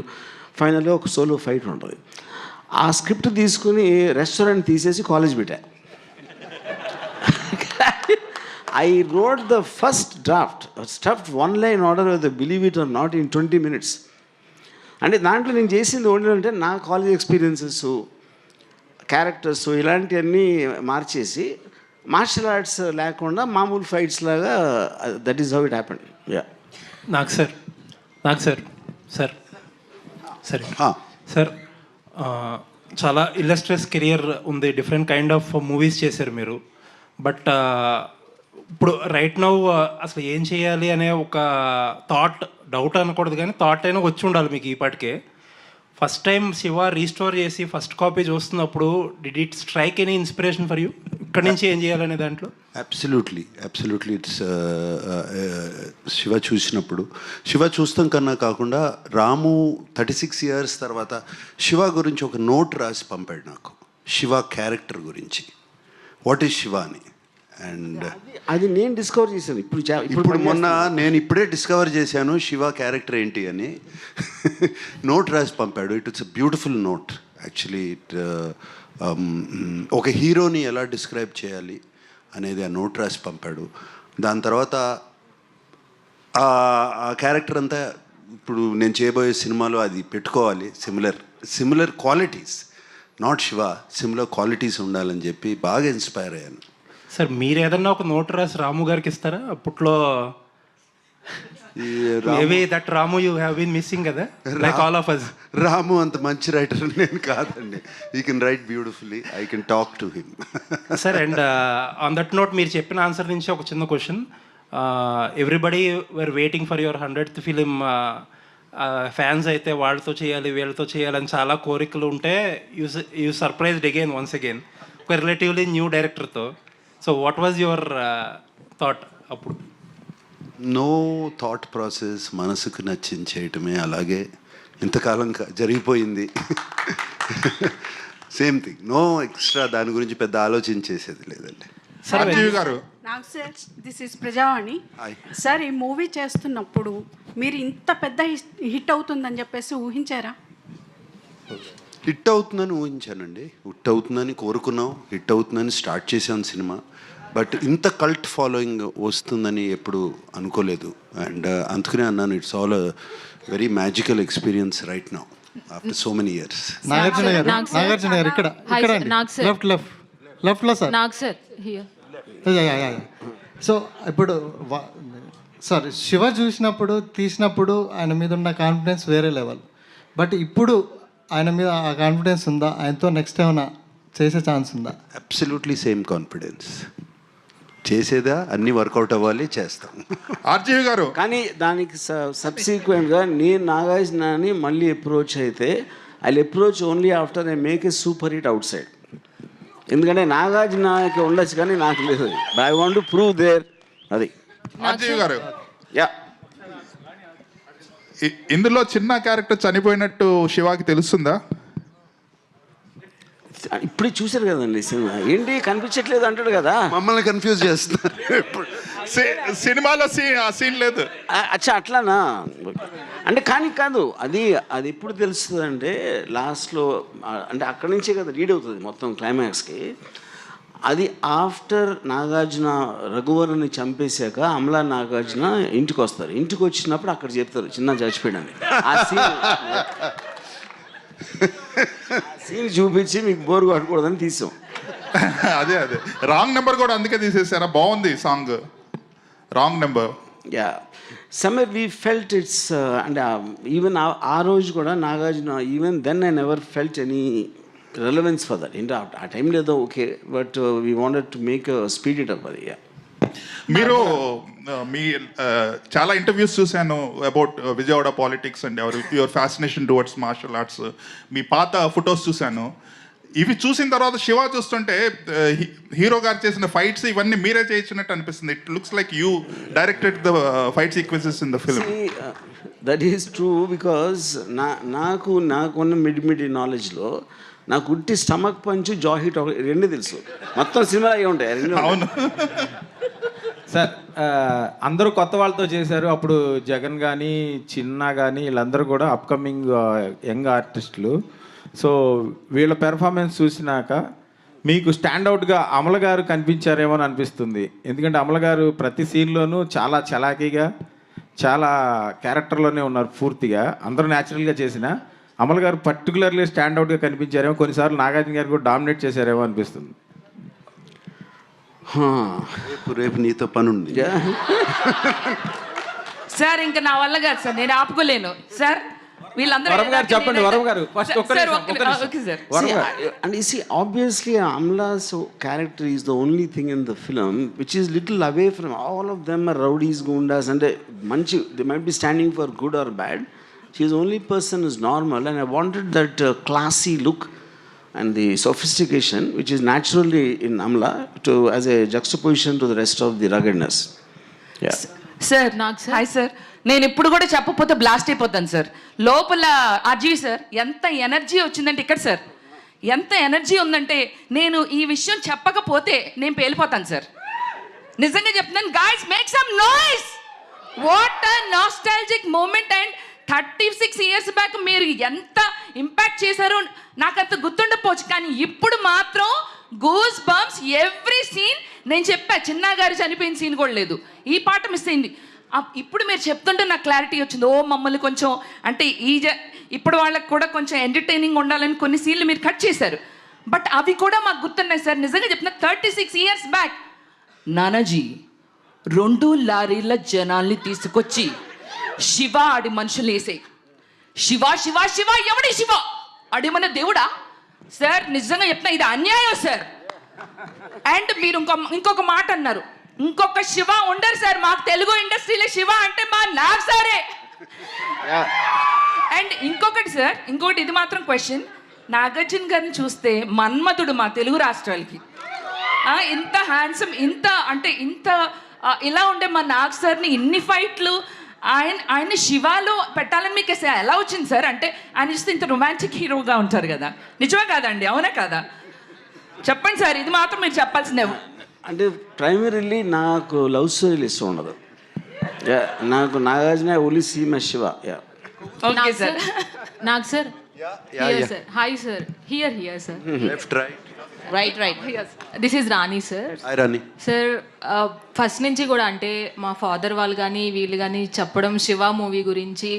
ఫైనల్గా ఒక సోలో ఫైట్ ఉంటుంది. ఆ స్క్రిప్ట్ తీసుకుని రెస్టారెంట్ తీసేసి కాలేజ్ పెట్టా. I wrote the first draft, stuffed 1 line order with the believe it or not in 20 minutes. అంటే దాంట్లో నేను చేసింది ఏంటంటే నా కాలేజ్ ఎక్స్పీరియన్సెస్, క్యారెక్టర్స్ ఇలాంటివన్నీ మార్చేసి మార్షల్ ఆర్ట్స్ లేకుండా మామూలు ఫైట్స్ లాగా, that is how it happened. Yeah నాకు సార్ సరే సార్ చాలా ఇల్లస్ట్రియస్ కెరియర్ ఉంది, డిఫరెంట్ కైండ్ ఆఫ్ మూవీస్ చేశారు మీరు. బట్ ఇప్పుడు రైట్ నౌ అసలు ఏం చేయాలి అనే ఒక డౌట్ అనకూడదు కానీ థాట్ అయినా వచ్చి ఉండాలి మీకు ఈ పాటికే. ఫస్ట్ టైం శివ రీస్టోర్ చేసి ఫస్ట్ కాపీ చూస్తున్నప్పుడు did it strike any inspiration for you? ఇక్కడి నుంచి ఏం చేయాలనే దాంట్లో? అబ్సల్యూట్లీ ఇట్స్ శివ చూస్తాం కన్నా కాకుండా రాము 36 years తర్వాత శివ గురించి ఒక నోట్ రాసి పంపాడు నాకు, శివ క్యారెక్టర్ గురించి, వాట్ ఈజ్ శివ అని. అండ్ అది నేను డిస్కవర్ చేశాను ఇప్పుడు మొన్న నేను ఇప్పుడే డిస్కవర్ చేశాను శివ క్యారెక్టర్ ఏంటి అని. నోట్ రాసి పంపాడు. It's a beautiful note actually. ఒక హీరోని ఎలా డిస్క్రైబ్ చేయాలి అనేది ఆ నోట్ రాసి పంపాడు. దాని తర్వాత ఆ క్యారెక్టర్ అంతా ఇప్పుడు నేను చేయబోయే సినిమాలో అది పెట్టుకోవాలి, similar qualities, not Shiva, similar qualities ఉండాలని చెప్పి బాగా ఇన్స్పైర్ అయ్యాను. సార్ మీరు ఏదన్నా ఒక నోట్ రాసి రాము గారికి ఇస్తారా? అప్పట్లో maybe that Ramu you have been missing కదా, like all of us. Ramu అంత మంచి రైటర్ నేను కాదండి. You can write beautifully, I can talk to him. Sir and on that note మీరు చెప్పిన ఆన్సర్ నుంచి ఒక చిన్న question. Everybody were waiting for your 100th film. Fans అయితే వాళ్ళతో చేయాలి వీళ్ళతో చేయాలని చాలా కోరికలు ఉంటే యూ సర్ప్రైజ్డ్ వన్స్ అగైన్ ఒక రిలేటివ్లీ న్యూ డైరెక్టర్తో. So what was your thought అప్పుడు? నో థాట్ ప్రాసెస్, మనసుకు నచ్చింది చేయటమే. అలాగే ఇంతకాలం జరిగిపోయింది. సేమ్ థింగ్, నో ఎక్స్ట్రా, దాని గురించి పెద్ద ఆలోచన చేసేది లేదండి. రాజీవ్ గారు, నాకు sir this is Prajavani sir. ఈ మూవీ చేస్తున్నప్పుడు మీరు ఇంత పెద్ద హిట్ అవుతుందని చెప్పేసి ఊహించారా? హిట్ అవుతుందని ఊహించానండి, హిట్ అవుతుందని కోరుకున్నాం, హిట్ అవుతుందని స్టార్ట్ చేసాం సినిమా. బట్ ఇంత కల్ట్ ఫాలోయింగ్ వస్తుందని ఎప్పుడు అనుకోలేదు. అండ్ అందుకనే అన్నాను, it's all a very magical experience right now after so many years. Nagarjuna garu ఇక్కడ లెఫ్ట్లో సార్. సో ఇప్పుడు సార్ శివ తీసినప్పుడు ఆయన మీద ఉన్న కాన్ఫిడెన్స్ వేరే లెవెల్. బట్ ఇప్పుడు ఆయన మీద ఆ కాన్ఫిడెన్స్ ఉందా? ఆయనతో నెక్స్ట్ ఏమైనా చేసే ఛాన్స్ ఉందా? Absolutely same confidence. చేసేదా అన్నీ వర్కౌట్ అవ్వాలి, చేస్తాం. ఆర్జీవి గారు, కానీ దానికి సబ్సిక్వెంట్గా నేను నాగార్జునని మళ్ళీ అప్రోచ్ అయితే I approach only after I make a super hit outside. ఎందుకంటే నాగార్జునకి ఉండొచ్చు కానీ నాకు లేదు. I want to prove there. అది ఆర్జీవి గారు, యా. ఇందులో చిన్న క్యారెక్టర్ చనిపోయినట్టు శివాకి తెలుస్తుందా? ఇప్పుడే చూశారు కదండి సినిమా, ఏంటి కనిపించట్లేదు అంటాడు కదా, మమ్మల్ని కన్ఫ్యూజ్ చేస్తున్నారు. సినిమాలో సీన్ లేదు. అచ్చా అట్లానా? అంటే కానీ కాదు, అది ఎప్పుడు తెలుస్తుంది అంటే లాస్ట్లో, అంటే అక్కడి నుంచే కదా రీడ్ అవుతుంది మొత్తం క్లైమాక్స్కి. అది ఆఫ్టర్ నాగార్జున రఘువరని చంపేశాక అమలా నాగార్జున ఇంటికి వస్తారు. ఇంటికి వచ్చినప్పుడు అక్కడ చెప్తారు చిన్న చచ్చిపోయాడని. ఆ సీన్ చూపించి మీకు బోర్ కొట్టకూడదని తీసాం. అదే రాంగ్ నెంబర్ కూడా అందుకే తీసేసారా? బాగుంది song, wrong number. Yeah, somewhere we felt it's. అంటే ఈవెన్ ఆ రోజు కూడా Nagarjuna, even then I never felt any relevance for that. ఏంటో ఆ టైంలో ఏదో okay, but we wanted to make speed it up. అది మీరు మీ చాలా ఇంటర్వ్యూస్ చూశాను about Vijayawada politics and your fascination towards martial arts. మీ పాత ఫొటోస్ చూశాను. ఇవి చూసిన తర్వాత శివ చూస్తుంటే హీరో గారు చేసిన ఫైట్స్ ఇవన్నీ మీరే చేయించినట్టు అనిపిస్తుంది. It looks like you directed the fight sequences in the film. That is true, because నాకున్న మిడి నాలెడ్జ్లో నాకు ఉట్టి స్టమక్ పంచు, జా హిట్ రెండు తెలుసు. మొత్తం సినిమా అయ్యి ఉంటాయి రెండు. అవును సార్, అందరూ కొత్త వాళ్ళతో చేశారు. అప్పుడు జగన్ కానీ చిన్న కానీ వీళ్ళందరూ కూడా అప్కమింగ్ యంగ్ ఆర్టిస్టులు. సో వీళ్ళ పెర్ఫార్మెన్స్ చూసినాక మీకు స్టాండౌట్గా అమల గారు కనిపించారేమో అని అనిపిస్తుంది. ఎందుకంటే అమల గారు ప్రతి సీన్లోనూ చాలా చలాకీగా, చాలా క్యారెక్టర్లోనే ఉన్నారు పూర్తిగా. అందరూ న్యాచురల్గా చేసిన అమల గారు పర్టికులర్లీ స్టాండౌట్గా కనిపించారేమో. కొన్నిసార్లు నాగార్జున గారు కూడా డామినేట్ చేశారేమో అనిపిస్తుంది. రేపు నీతో పని ఉంది సార్. ఇంకా నా వల్ల కాదు సార్, నేను ఆపుకోలేను సార్. వీళ్ళందరూ వరం గారు చెప్పండి, వరం గారు ఫస్ట్ ఒక్క సార్, నిమిషం, ఒక్క నిమిషం. Okay sir. వరం See, గారు. and you see, obviously, Amla's character is the only thing in the film which is little away from all of them are rowdies, gundas, and they might be standing for good or bad. She is the only person who's normal, and I wanted that classy look and the sophistication which is naturally in Amla to as a juxtaposition to the rest of the ruggedness. Yeah. Sir hi sir, నేను ఇప్పుడు కూడా చెప్పకపోతే బ్లాస్ట్ అయిపోతాను సార్. లోపల అజయ్ సార్ ఎంత ఎనర్జీ వచ్చిందంటే ఇక్కడ సార్ ఎంత ఎనర్జీ ఉందంటే నేను ఈ విషయం చెప్పకపోతే నేను పేలిపోతాను సార్. నిజంగా చెప్తున్నాను. Guys make some noise. What a nostalgic moment. And 36 years back మీరు ఎంత ఇంపాక్ట్ చేశారో నాకు అంత గుర్తుండకపోవచ్చు, కానీ ఇప్పుడు మాత్రం గూస్ బంప్స్ ఎవ్రీ సీన్. నేను చెప్పా చిన్నా గారు చనిపోయిన సీన్ కూడా లేదు, ఈ పాట మిస్ అయింది. ఇప్పుడు మీరు చెప్తుంటే నాకు క్లారిటీ వచ్చింది. ఓ మమ్మల్ని కొంచెం అంటే ఇప్పుడు వాళ్ళకి కూడా కొంచెం ఎంటర్టైనింగ్ ఉండాలని కొన్ని సీన్లు మీరు కట్ చేశారు, బట్ అవి కూడా మాకు గుర్తున్నాయి సార్. నిజంగా చెప్తున్నా 36 ఇయర్స్ బ్యాక్ నానాజీ 2 లారీల జనాల్ని తీసుకొచ్చి శివ ఆడి మనుషులు వేసాయి. శివ శివ శివ ఎవడి శివ అడిమన్న దేవుడా సార్? నిజంగా చెప్తున్నా ఇది అన్యాయం సార్. అండ్ మీరు ఇంకొక మాట అన్నారు, ఇంకొక శివ ఉండరు సార్ మాకు తెలుగు ఇండస్ట్రీలో. శివ అంటే మా నాగ్ సారే. అండ్ ఇంకొకటి సార్, ఇంకొకటి ఇది మాత్రం క్వశ్చన్. నాగార్జున గారిని చూస్తే మన్మధుడు మా తెలుగు రాష్ట్రాలకి. ఇంత హ్యాండ్సమ్, ఇంత అంటే ఇంత ఇలా ఉండే మా నాగ్ సార్ని ఇన్ని ఫైట్లు ఆయన శివాలో పెట్టాలని మీకు ఎలా వచ్చింది సార్? అంటే ఆయన చూస్తే ఇంత రొమాంటిక్ హీరోగా ఉంటారు కదా, నిజమే కాదండి? అవునా కాదా? చెప్పండి సార్, ఇది మాత్రం మీరు చెప్పాల్సిందే. అంటే ప్రైమరీలీ నాకు లవ్ స్టోరీలు ఇష్టం ఉండదు. నాకు Nagarjuna only see my Shiva. Okay sir. Nag sir, sir hi sir, here sir, left right. This is Rani sir. Hi Rani. Sir first నుంచి కూడా అంటే మా ఫాదర్ వాళ్ళు కానీ వీళ్ళు కానీ చెప్పడం శివ మూవీ గురించి,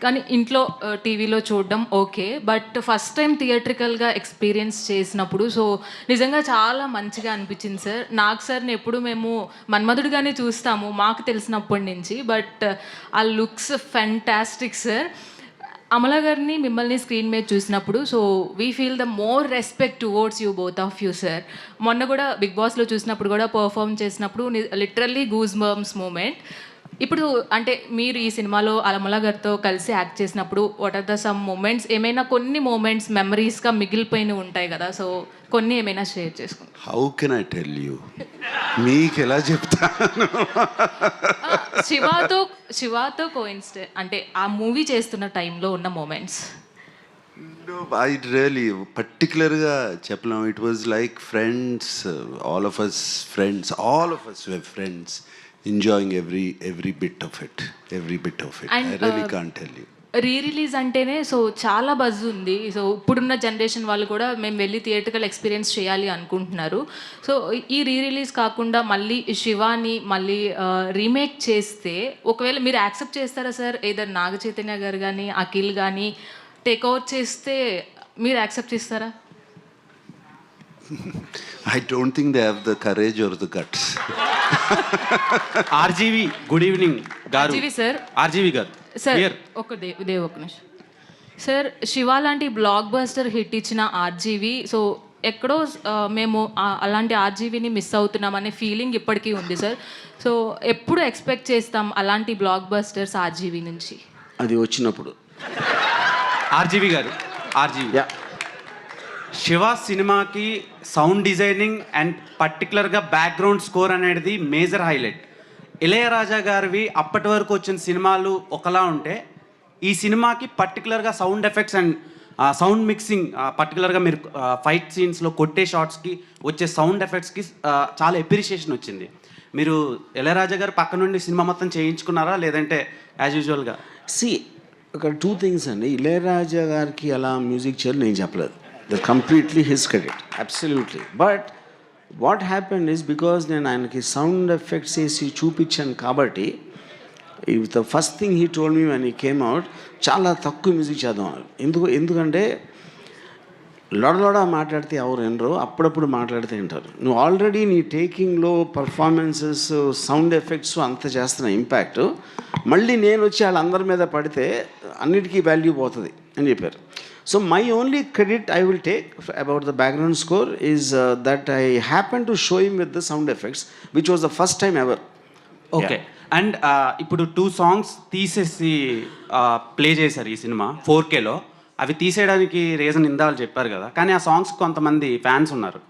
కానీ ఇంట్లో టీవీలో చూడడం ఓకే, బట్ ఫస్ట్ టైం థియేట్రికల్గా ఎక్స్పీరియన్స్ చేసినప్పుడు సో నిజంగా చాలా మంచిగా అనిపించింది సార్. నాగ్ సార్ని ఎప్పుడు మేము మన్మధుడిగానే చూస్తాము మాకు తెలిసినప్పటి నుంచి, బట్ ఆ లుక్స్ ఫెంటాస్టిక్ సార్. అమలా గారిని మిమ్మల్ని స్క్రీన్ మీద చూసినప్పుడు so we feel the more respect towards you both of you sir. మొన్న కూడా బిగ్ బాస్లో చూసినప్పుడు కూడా పర్ఫామ్ చేసినప్పుడు లిటరల్లీ గూస్ బంప్స్ మూమెంట్. ఇప్పుడు అంటే మీరు ఈ సినిమాలో అమలా గారితో కలిసి యాక్ట్ చేసినప్పుడు what are the some moments, ఏమైనా కొన్ని మూమెంట్స్ మెమరీస్గా మిగిలిపోయినవి ఉంటాయి కదా, సో కొన్ని ఏమైనా షేర్ చేసుకుంటాం. How can I tell you, మీకు ఎలా చెప్తాను? శివాతో కోయిన్సిడెంట్ అంటే ఆ మూవీ చేస్తున్న టైంలో ఉన్న మూమెంట్స్. ఐ రియలీ పర్టికులర్గా చెప్పలేం. It was like friends, all of us friends enjoying every bit of it. I really can't tell you. Release అంటేనే సో చాలా బజ్ ఉంది. సో ఇప్పుడున్న జనరేషన్ వాళ్ళు కూడా మేము వెళ్ళి థియేటర్కల్ ఎక్స్పీరియన్స్ చేయాలి అనుకుంటున్నారు. సో ఈ రిలీజ్ కాకుండా మళ్ళీ శివాని మళ్ళీ రీమేక్ చేస్తే ఒకవేళ మీరు యాక్సెప్ట్ చేస్తారా సార్? ఏదర్ నాగ చైతన్య గారు కానీ అఖిల్ కానీ టేక్ ఓవర్ చేస్తే మీరు యాక్సెప్ట్ చేస్తారా? I don't think they have the courage or the guts. RGV good evening గారు. ఆర్జీవి సార్. ఆర్జీవి గారు సార్ ఒక నిమిషం సార్. శివ లాంటి బ్లాక్ బస్టర్ హిట్ ఇచ్చిన ఆర్జీవి సో ఎక్కడో మేము అలాంటి ఆర్జీవిని మిస్ అవుతున్నామనే ఫీలింగ్ ఇప్పటికీ ఉంది సార్. సో ఎప్పుడు ఎక్స్పెక్ట్ చేస్తాం అలాంటి బ్లాక్ బస్టర్స్ ఆర్జీవి నుంచి? అది వచ్చినప్పుడు. ఆర్జీవి గారు, ఆర్జీవి శివ సినిమాకి సౌండ్ డిజైనింగ్ అండ్ పర్టికులర్గా బ్యాక్గ్రౌండ్ స్కోర్ అనేది మేజర్ హైలైట్. ఇళయరాజా గారివి అప్పటి వరకు వచ్చిన సినిమాలు ఒకలా ఉంటే ఈ సినిమాకి పర్టికులర్గా sound effects and sound mixing, పర్టికులర్గా మీరు ఫైట్ సీన్స్లో కొట్టే షాట్స్కి వచ్చే సౌండ్ ఎఫెక్ట్స్కి చాలా అప్రిషియేషన్ వచ్చింది. మీరు ఇళయరాజా గారు పక్క నుండి సినిమా మొత్తం చేయించుకున్నారా లేదంటే యాజ్ యూజువల్గా? ఒక 2 థింగ్స్ అండి. ఇళయరాజా గారికి అలా మ్యూజిక్ చేయాలి నేను చెప్పలేదు. They're completely his credit, absolutely. But what happened is because నేను ఆయనకి సౌండ్ ఎఫెక్ట్స్ వేసి చూపించాను కాబట్టి the first thing he told me when he came out, చాలా తక్కువ మ్యూజిక్ చేద్దాం. ఎందుకంటే లోడ మాట్లాడితే ఎవరు వినరు, అప్పుడప్పుడు మాట్లాడితే వింటారు. నువ్వు ఆల్రెడీ నీ టేకింగ్లో పర్ఫార్మెన్సెస్ సౌండ్ ఎఫెక్ట్స్ అంత చేస్తున్న ఇంపాక్ట్ మళ్ళీ నేను వచ్చి వాళ్ళందరి మీద పడితే అన్నిటికీ వాల్యూ పోతుంది అని చెప్పారు. So my only credit I will take about the background score is that I happen to show him with the sound effects which was the first time ever. Okay, and ఇప్పుడు 2 songs తీసేసి ప్లే చేశారు ఈ సినిమా 4Kలో. అవి తీసేయడానికి రీజన్ ఇందాలు చెప్పారు కదా, కానీ ఆ సాంగ్స్ కొంతమంది ఫ్యాన్స్ ఉన్నారు.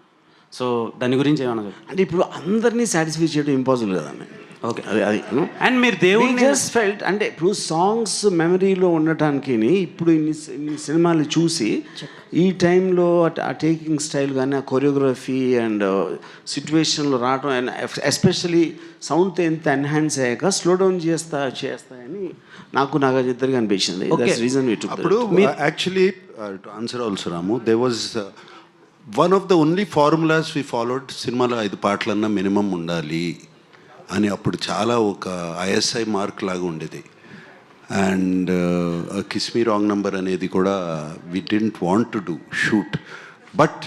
సో దాని గురించి ఏమన్నా చెప్పండి. అంటే ఇప్పుడు అందరినీ సాటిస్ఫై చేయడం ఇంపాసిబుల్ కదండి. ఓకే, అది అండ్ మీరు దేవుడిని జస్ట్ ఫెల్ట్ అంటే ఇప్పుడు సాంగ్స్ మెమరీలో ఉండటానికి ఇప్పుడు ఇన్ని సినిమాలు చూసి ఈ టైంలో ఆ టేకింగ్ స్టైల్ కానీ ఆ కొరియోగ్రఫీ అండ్ సిచ్యువేషన్లో రావడం అండ్ ఎస్పెషలీ సౌండ్తో ఎంత ఎన్హాన్స్ అయ్యాక స్లో డౌన్ చేస్తాయని నాకు ఇద్దరికి అనిపించింది. రీజన్ అప్పుడు actually to answer also Ramu, they was one of the only formulas we followed. సినిమాలో 5 పాటలన్నా మినిమం ఉండాలి అని అప్పుడు చాలా ఒక ఐఎస్ఐ మార్క్ లాగా ఉండేది. And kiss me wrong number అనేది కూడా we didn't want to do shoot, but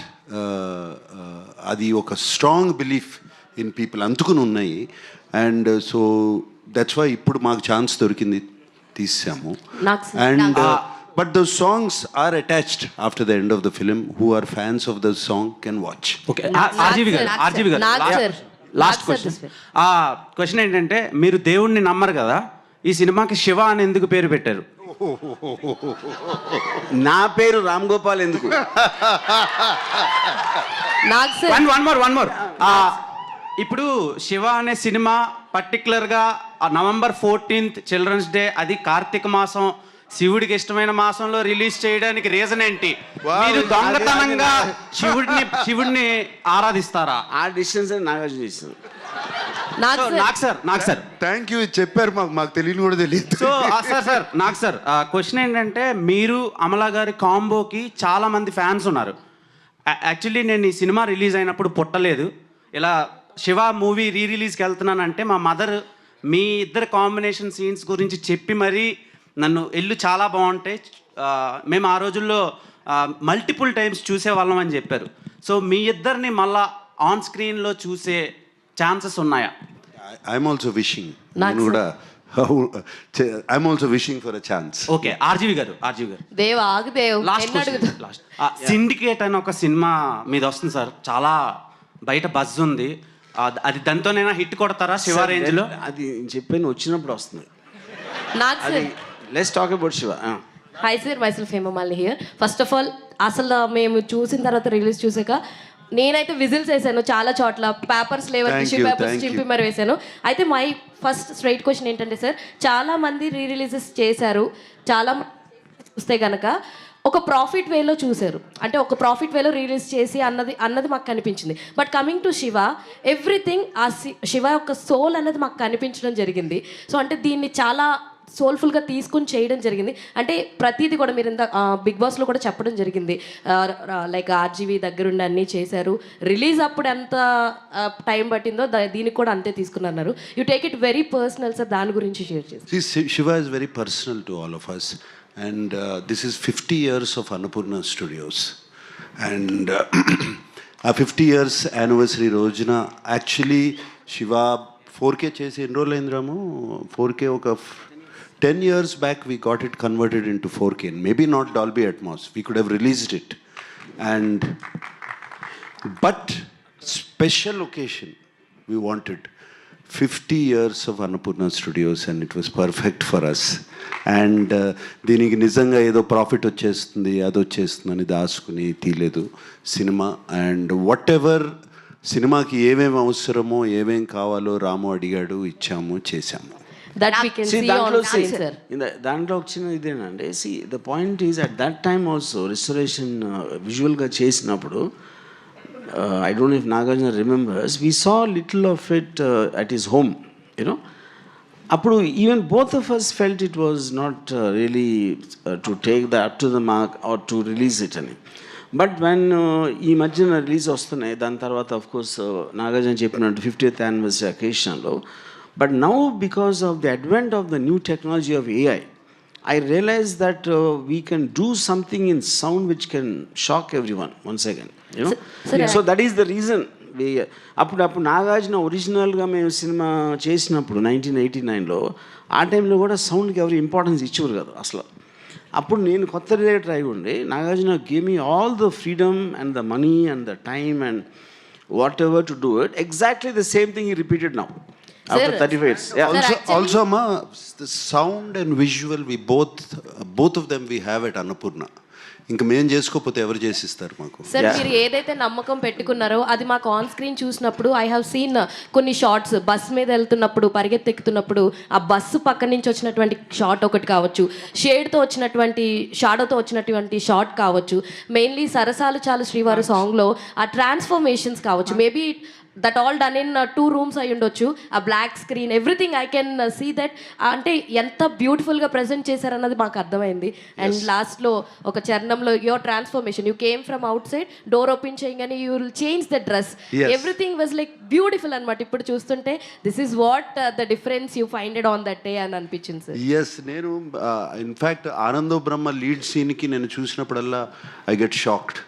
అది ఒక స్ట్రాంగ్ బిలీఫ్ ఇన్ పీపుల్ అందుకుని ఉన్నాయి. అండ్ సో దట్స్ వై ఇప్పుడు మాకు ఛాన్స్ దొరికింది, తీసాము. And but those songs are attached after the end of the film. Who are fans of the song can watch. Okay, RGV గారు లాస్ట్ క్వశ్చన్ ఏంటంటే, మీరు దేవుణ్ణి నమ్మరు కదా, ఈ సినిమాకి శివ అని ఎందుకు పేరు పెట్టారు? నా పేరు రామ్ గోపాల్ ఎందుకు? వన్ మోర్ ఇప్పుడు శివ అనే సినిమా పర్టికులర్గా November 14th చిల్డ్రన్స్ డే, అది కార్తీక మాసం, శివుడికి ఇష్టమైన మాసంలో రిలీజ్ చేయడానికి రీజన్ ఏంటి? మీరు దొంగతనంగా శివుడిని ఆరాధిస్తారా? ఆ డిస్టెన్స్ నాగార్జున చేసింది. నాకు సార్ థ్యాంక్ యూ చెప్పారు, మాకు తెలియని కూడా తెలియదు. సో సార్ క్వశ్చన్ ఏంటంటే, మీరు అమలా గారి కాంబోకి చాలా మంది ఫ్యాన్స్ ఉన్నారు. యాక్చువల్లీ నేను ఈ సినిమా రిలీజ్ అయినప్పుడు పుట్టలేదు. ఇలా శివ మూవీ రిలీజ్కి వెళ్తున్నానంటే మా మదర్ మీ ఇద్దరు కాంబినేషన్ సీన్స్ గురించి చెప్పి మరీ నన్ను చాలా బాగుంటాయి, మేము ఆ రోజుల్లో మల్టిపుల్ టైమ్స్ చూసేవాళ్ళం అని చెప్పారు. సో మీ ఇద్దరిని మళ్ళా ఆన్ స్క్రీన్లో చూసే ఛాన్సెస్ ఉన్నాయా? ఐఎమ్ ఆల్సో విషింగ్, నేను కూడా I'm also wishing for a chance. Okay, RGV గారు లాస్ట్ సిండికేట్ అని ఒక సినిమా మీద వస్తుంది సార్, చాలా బయట బజ్ ఉంది. అది దాంతోనైనా హిట్ కొడతారా శివ రేంజ్లో? అది చెప్పాను, వచ్చినప్పుడు వస్తుంది. Let's talk about Shiva. Hi sir, myself Hemamalini here. First of all అసలు మేము చూసిన తర్వాత రిలీజ్ చూసాక నేనైతే విజిల్స్ వేసాను చాలా చోట్ల, పేపర్స్ లేవని టిష్యూ పేపర్స్ చింపి మరి వేసాను. అయితే మై ఫస్ట్ స్ట్రైట్ క్వశ్చన్ ఏంటంటే సార్, చాలామంది రిలీజెస్ చేశారు, చాలా చూస్తే కనుక ఒక ప్రాఫిట్ వేలో చూశారు, అంటే ఒక ప్రాఫిట్ వేలో రిలీజ్ చేసి అన్నది మాకు కనిపించింది. But coming to Shiva, everything ఆ శివ యొక్క సోల్ అన్నది మాకు కనిపించడం జరిగింది. సో అంటే దీన్ని చాలా సోల్ఫుల్గా తీసుకుని చేయడం జరిగింది. అంటే ప్రతిదీ కూడా మీరు ఇంత బిగ్ బాస్లో కూడా చెప్పడం జరిగింది, లైక్ ఆర్జీవి దగ్గరుండి అన్నీ చేశారు, రిలీజ్ అప్పుడు ఎంత టైం పట్టిందో దీనికి కూడా అంతే తీసుకున్నారు. You take it very personal sir, దాని గురించి షేర్ చేసి. Shiva is very personal to all of us. And this is 50 years of Annapurna Studios. And a 50 years anniversary రోజున యాక్చువల్లీ శివ 4K చేసి ఎన్ని రోజులు అయింది రాము? 4K ఒక 10 years back we got it converted into 4K. Maybe not Dolby Atmos. We could have released it. But special occasion we wanted. 50 years of Annapurna Studios and it was perfect for us. And దీనికి నిజంగా ఏదో ప్రాఫిట్ వచ్చేస్తుంది అది వచ్చేస్తుంది అని దాచుకుని తీయలేదు సినిమా. అండ్ వాట్ ఎవర్ సినిమాకి ఏమేమి అవసరమో ఏమేం కావాలో రాము అడిగాడు, ఇచ్చాము, చేశాము. దాంట్లో వచ్చిన ఇదేనండి. See the point is at that time also restoration విజువల్గా చేసినప్పుడు, I don't know if Nagarjuna remembers, we saw little of it at his home, you know. Appudu even both of us felt it was not really to take that up to the mark or to release it ani. But when ee madhyana release vastunayi, dan tarvata of course Nagarjuna cheppinattu 50th anniversary occasion lo, but now because of the advent of the new technology of AI, I realized that we can do something in sound which can shock everyone once again, you know. So that is the reason we అప్పుడు నాగార్జున ఒరిజినల్గా మేము సినిమా చేసినప్పుడు 1989లో ఆ టైంలో కూడా సౌండ్కి ఎవరు ఇంపార్టెన్స్ ఇచ్చేవారు కదా అసలు. అప్పుడు నేను కొత్త డైరెక్టర్ అయి ఉండి Nagarjuna gave me all the freedom and the money and the time and what ever to do it exactly the same thing ఈ repeated now after 35 years. Also ma, the sound and visual we both of them we have at Annapurna. ఇంకా మేము చేసుకోకపోతే ఎవరు చేసిస్తారు మాకు? సార్ మీరు ఏదైతే నమ్మకం పెట్టుకున్నారో అది మాకు ఆన్ స్క్రీన్ చూసినప్పుడు ఐ హావ్ సీన్ కొన్ని షార్ట్స్ బస్ మీద వెళ్తున్నప్పుడు పరిగెత్తెక్కుతున్నప్పుడు ఆ బస్సు పక్క నుంచి వచ్చినటువంటి షార్ట్ ఒకటి కావచ్చు, షేడ్తో వచ్చినటువంటి షాడోతో వచ్చినటువంటి షార్ట్ కావచ్చు, మెయిన్లీ సరసాలు చాలు శ్రీవారు సాంగ్లో ఆ ట్రాన్స్ఫర్మేషన్స్ కావచ్చు, maybe that all done in 2 rooms అయి ఉండొచ్చు, ఆ black screen everything I can see that. అంటే ఎంత బ్యూటిఫుల్గా ప్రజెంట్ చేశారన్నది మాకు అర్థమైంది. అండ్ లాస్ట్లో ఒక చరణంలో your transformation, you came from outside, door open చేయగానే you will change the dress, everything was like beautiful అనమాట. ఇప్పుడు చూస్తుంటే this is what the difference you finded on that day అని అనిపించింది సార్. ఎస్, నేను ఇన్ఫ్యాక్ట్ ఆనందో బ్రహ్మ లీడ్ సీన్కి నేను చూసినప్పుడల్లా I get shocked.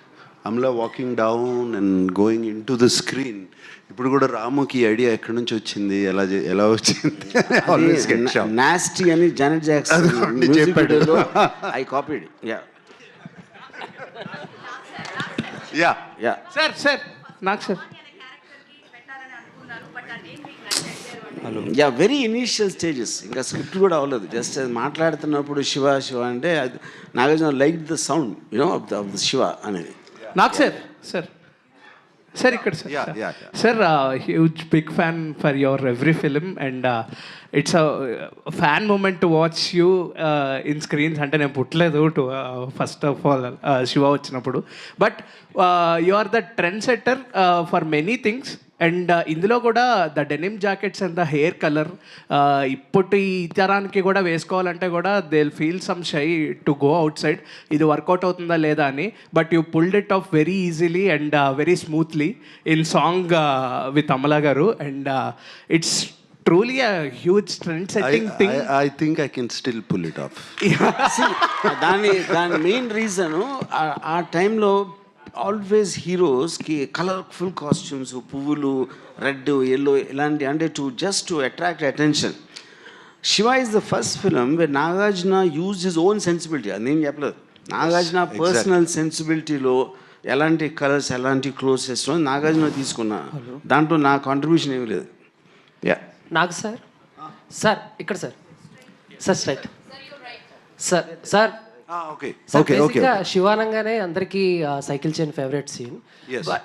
Amala walking down and going in to the screen. ఇప్పుడు కూడా రాముకి ఐడియా ఎక్కడి నుంచి వచ్చింది, ఎలా వచ్చింది? నాస్టీ అని జానెట్ జాక్సన్ చెప్పాడు, ఐ కాపీడ్. యా సార్ నాకు sir yeah very initial stages, ఇంకా స్క్రిప్ట్ కూడా అవ్వలేదు. జస్ట్ అది మాట్లాడుతున్నప్పుడు శివ శివ అంటే Nagarjuna like the sound you know of the Shiva అనేది. నాకు సార్ ఇక్కడ sir huge big fan for your every film and it's a fan moment to watch you in screens. అంటే నేను పుట్టలేదు to first of all Shiva వచ్చినప్పుడు, but you are the trend setter for many things. And ఇందులో కూడా the denim jackets and the hair colour ఇప్పటి తరానికి కూడా వేసుకోవాలంటే కూడా they will feel some shy to go outside, ఇది వర్కౌట్ అవుతుందా లేదా అని. But you pulled it off very easily and very smoothly in song with Amala గారు. And it's truly a huge trend setting thing. I think I can still pull it off. దాని మెయిన్ రీజను ఆ టైంలో ఆల్వేస్ హీరోస్కి కలర్ఫుల్ కాస్ట్యూమ్స్, పువ్వులు, రెడ్, ఎల్లో ఇలాంటి, అంటే to attract attention. Shiva is the first film wear Nagarjuna use his own sensibility. అది నేను చెప్పలేదు, నాగార్జున పర్సనల్ సెన్సిబిలిటీలో ఎలాంటి కలర్స్, ఎలాంటి క్లోత్స్ వేసుకో నాగార్జున తీసుకున్నా, దాంట్లో నా కాంట్రిబ్యూషన్ ఏమీ లేదు. యా నాకు సార్ ఇక్కడ సార్ స్ట్రైట్ సార్ బేసిక్గా శివానంగానే అందరికీ cycle chain favourite scene,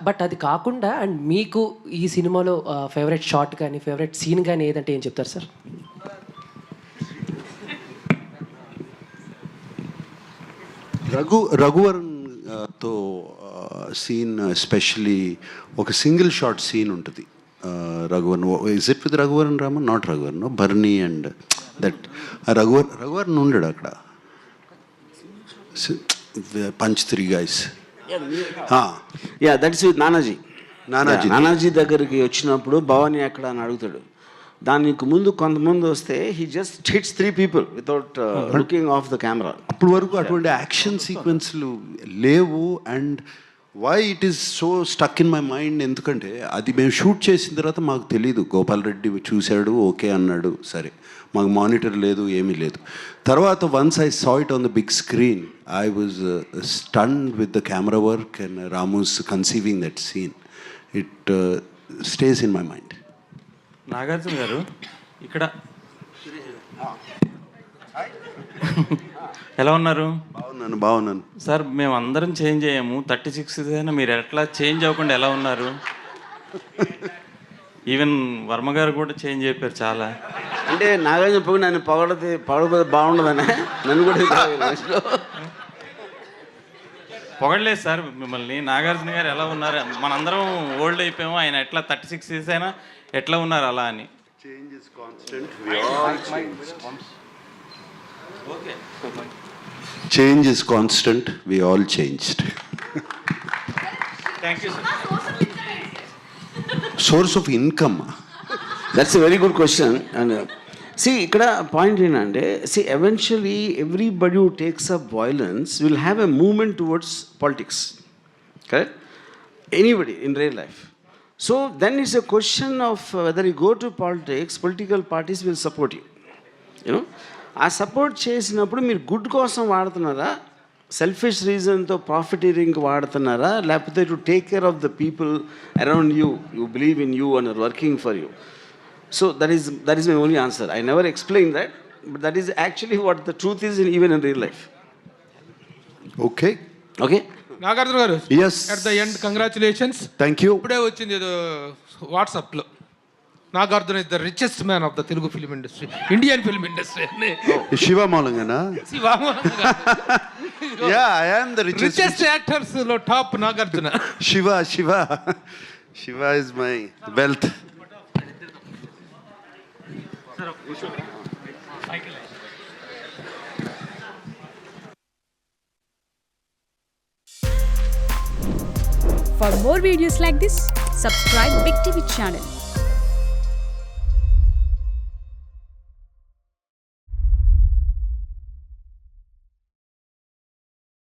but అది కాకుండా అండ్ మీకు ఈ సినిమాలో ఫేవరెట్ షాట్ కానీ ఫేవరెట్ సీన్ కానీ ఏదంటే ఏం చెప్తారు సార్? రఘువరన్ తో సీన్ ఎస్పెషలీ ఒక సింగిల్ షాట్ సీన్ ఉంటుంది. Raghuvaran, is it with Raghuvaran Raman? Not Raghuvaran, Barney and that Raghuvaran ఉండడు అక్కడ. Punch 3 guys. Yeah that's with Nanaji దగ్గరికి వచ్చినప్పుడు భవానీ ఎక్కడ అని అడుగుతాడు. దానికి ముందు కొంతమంది వస్తే he just hits 3 people without looking of the camera. అప్పటి వరకు అటువంటి యాక్షన్ సీక్వెన్స్లు లేవు. And why it is so stuck in my mind, ఎందుకంటే అది మేము షూట్ చేసిన తర్వాత మాకు తెలీదు. గోపాల్ రెడ్డి చూశాడు, ఓకే అన్నాడు, సరే. మాకు మానిటర్ లేదు, ఏమీ లేదు. తర్వాత once I saw it on the big screen, I was stunned with the camera work and Ramu's conceiving that scene. It stays in my mind. Nagarjuna garu ఇక్కడ ఎలా ఉన్నారు? బాగున్నాను సార్. మేము అందరం చేంజ్ అయ్యాము, 36 అయినా మీరు ఎట్లా చేంజ్ అవ్వకుండా ఎలా ఉన్నారు? ఈవెన్ వర్మ గారు కూడా చేంజ్ అయిపోయారు చాలా. అంటే నాగార్జున పోయి నన్ను పొగడపోతే బాగుండదనే నన్ను కూడా పొగడలేదు సార్ మిమ్మల్ని. నాగార్జున గారు ఎలా ఉన్నారు? మనందరం ఓల్డ్ అయిపోయాము, ఆయన ఎట్లా 36 years అయినా ఎట్లా ఉన్నారు అలా అని. Change is constant, we all changed. Thank you, sir. Source of income? That's a very good question. And see, ikkada point ఏంటంటే, see, eventually everybody who takes up violence will have a movement towards politics. Correct? Anybody in real life. So then it's a question of whether you go to politics, political parties will support you. You know? ఆ సపోర్ట్ చేసినప్పుడు మీరు గుడ్ కోసం వాడుతున్నారా, సెల్ఫిష్ రీజన్తో ప్రాఫిటీరింగ్కి వాడుతున్నారా, లేకపోతే to take care of the people around you, you believe in you and are working for you. So that is my only answer. I never explain that, but that is actually what the truth is even in real life. Okay okay Nagarjuna గారు, yes, at the end congratulations. Thank you. ఇప్పుడే వచ్చింది ఏదో వాట్సాప్లో, Nagarjuna is the richest man of the Telugu film industry, Indian film industry అని. శివ మూలంగానా? Yeah, I am the richest actors లో top Nagarjuna. Shiva is my wealth. For more videos like this, subscribe Big TV channel.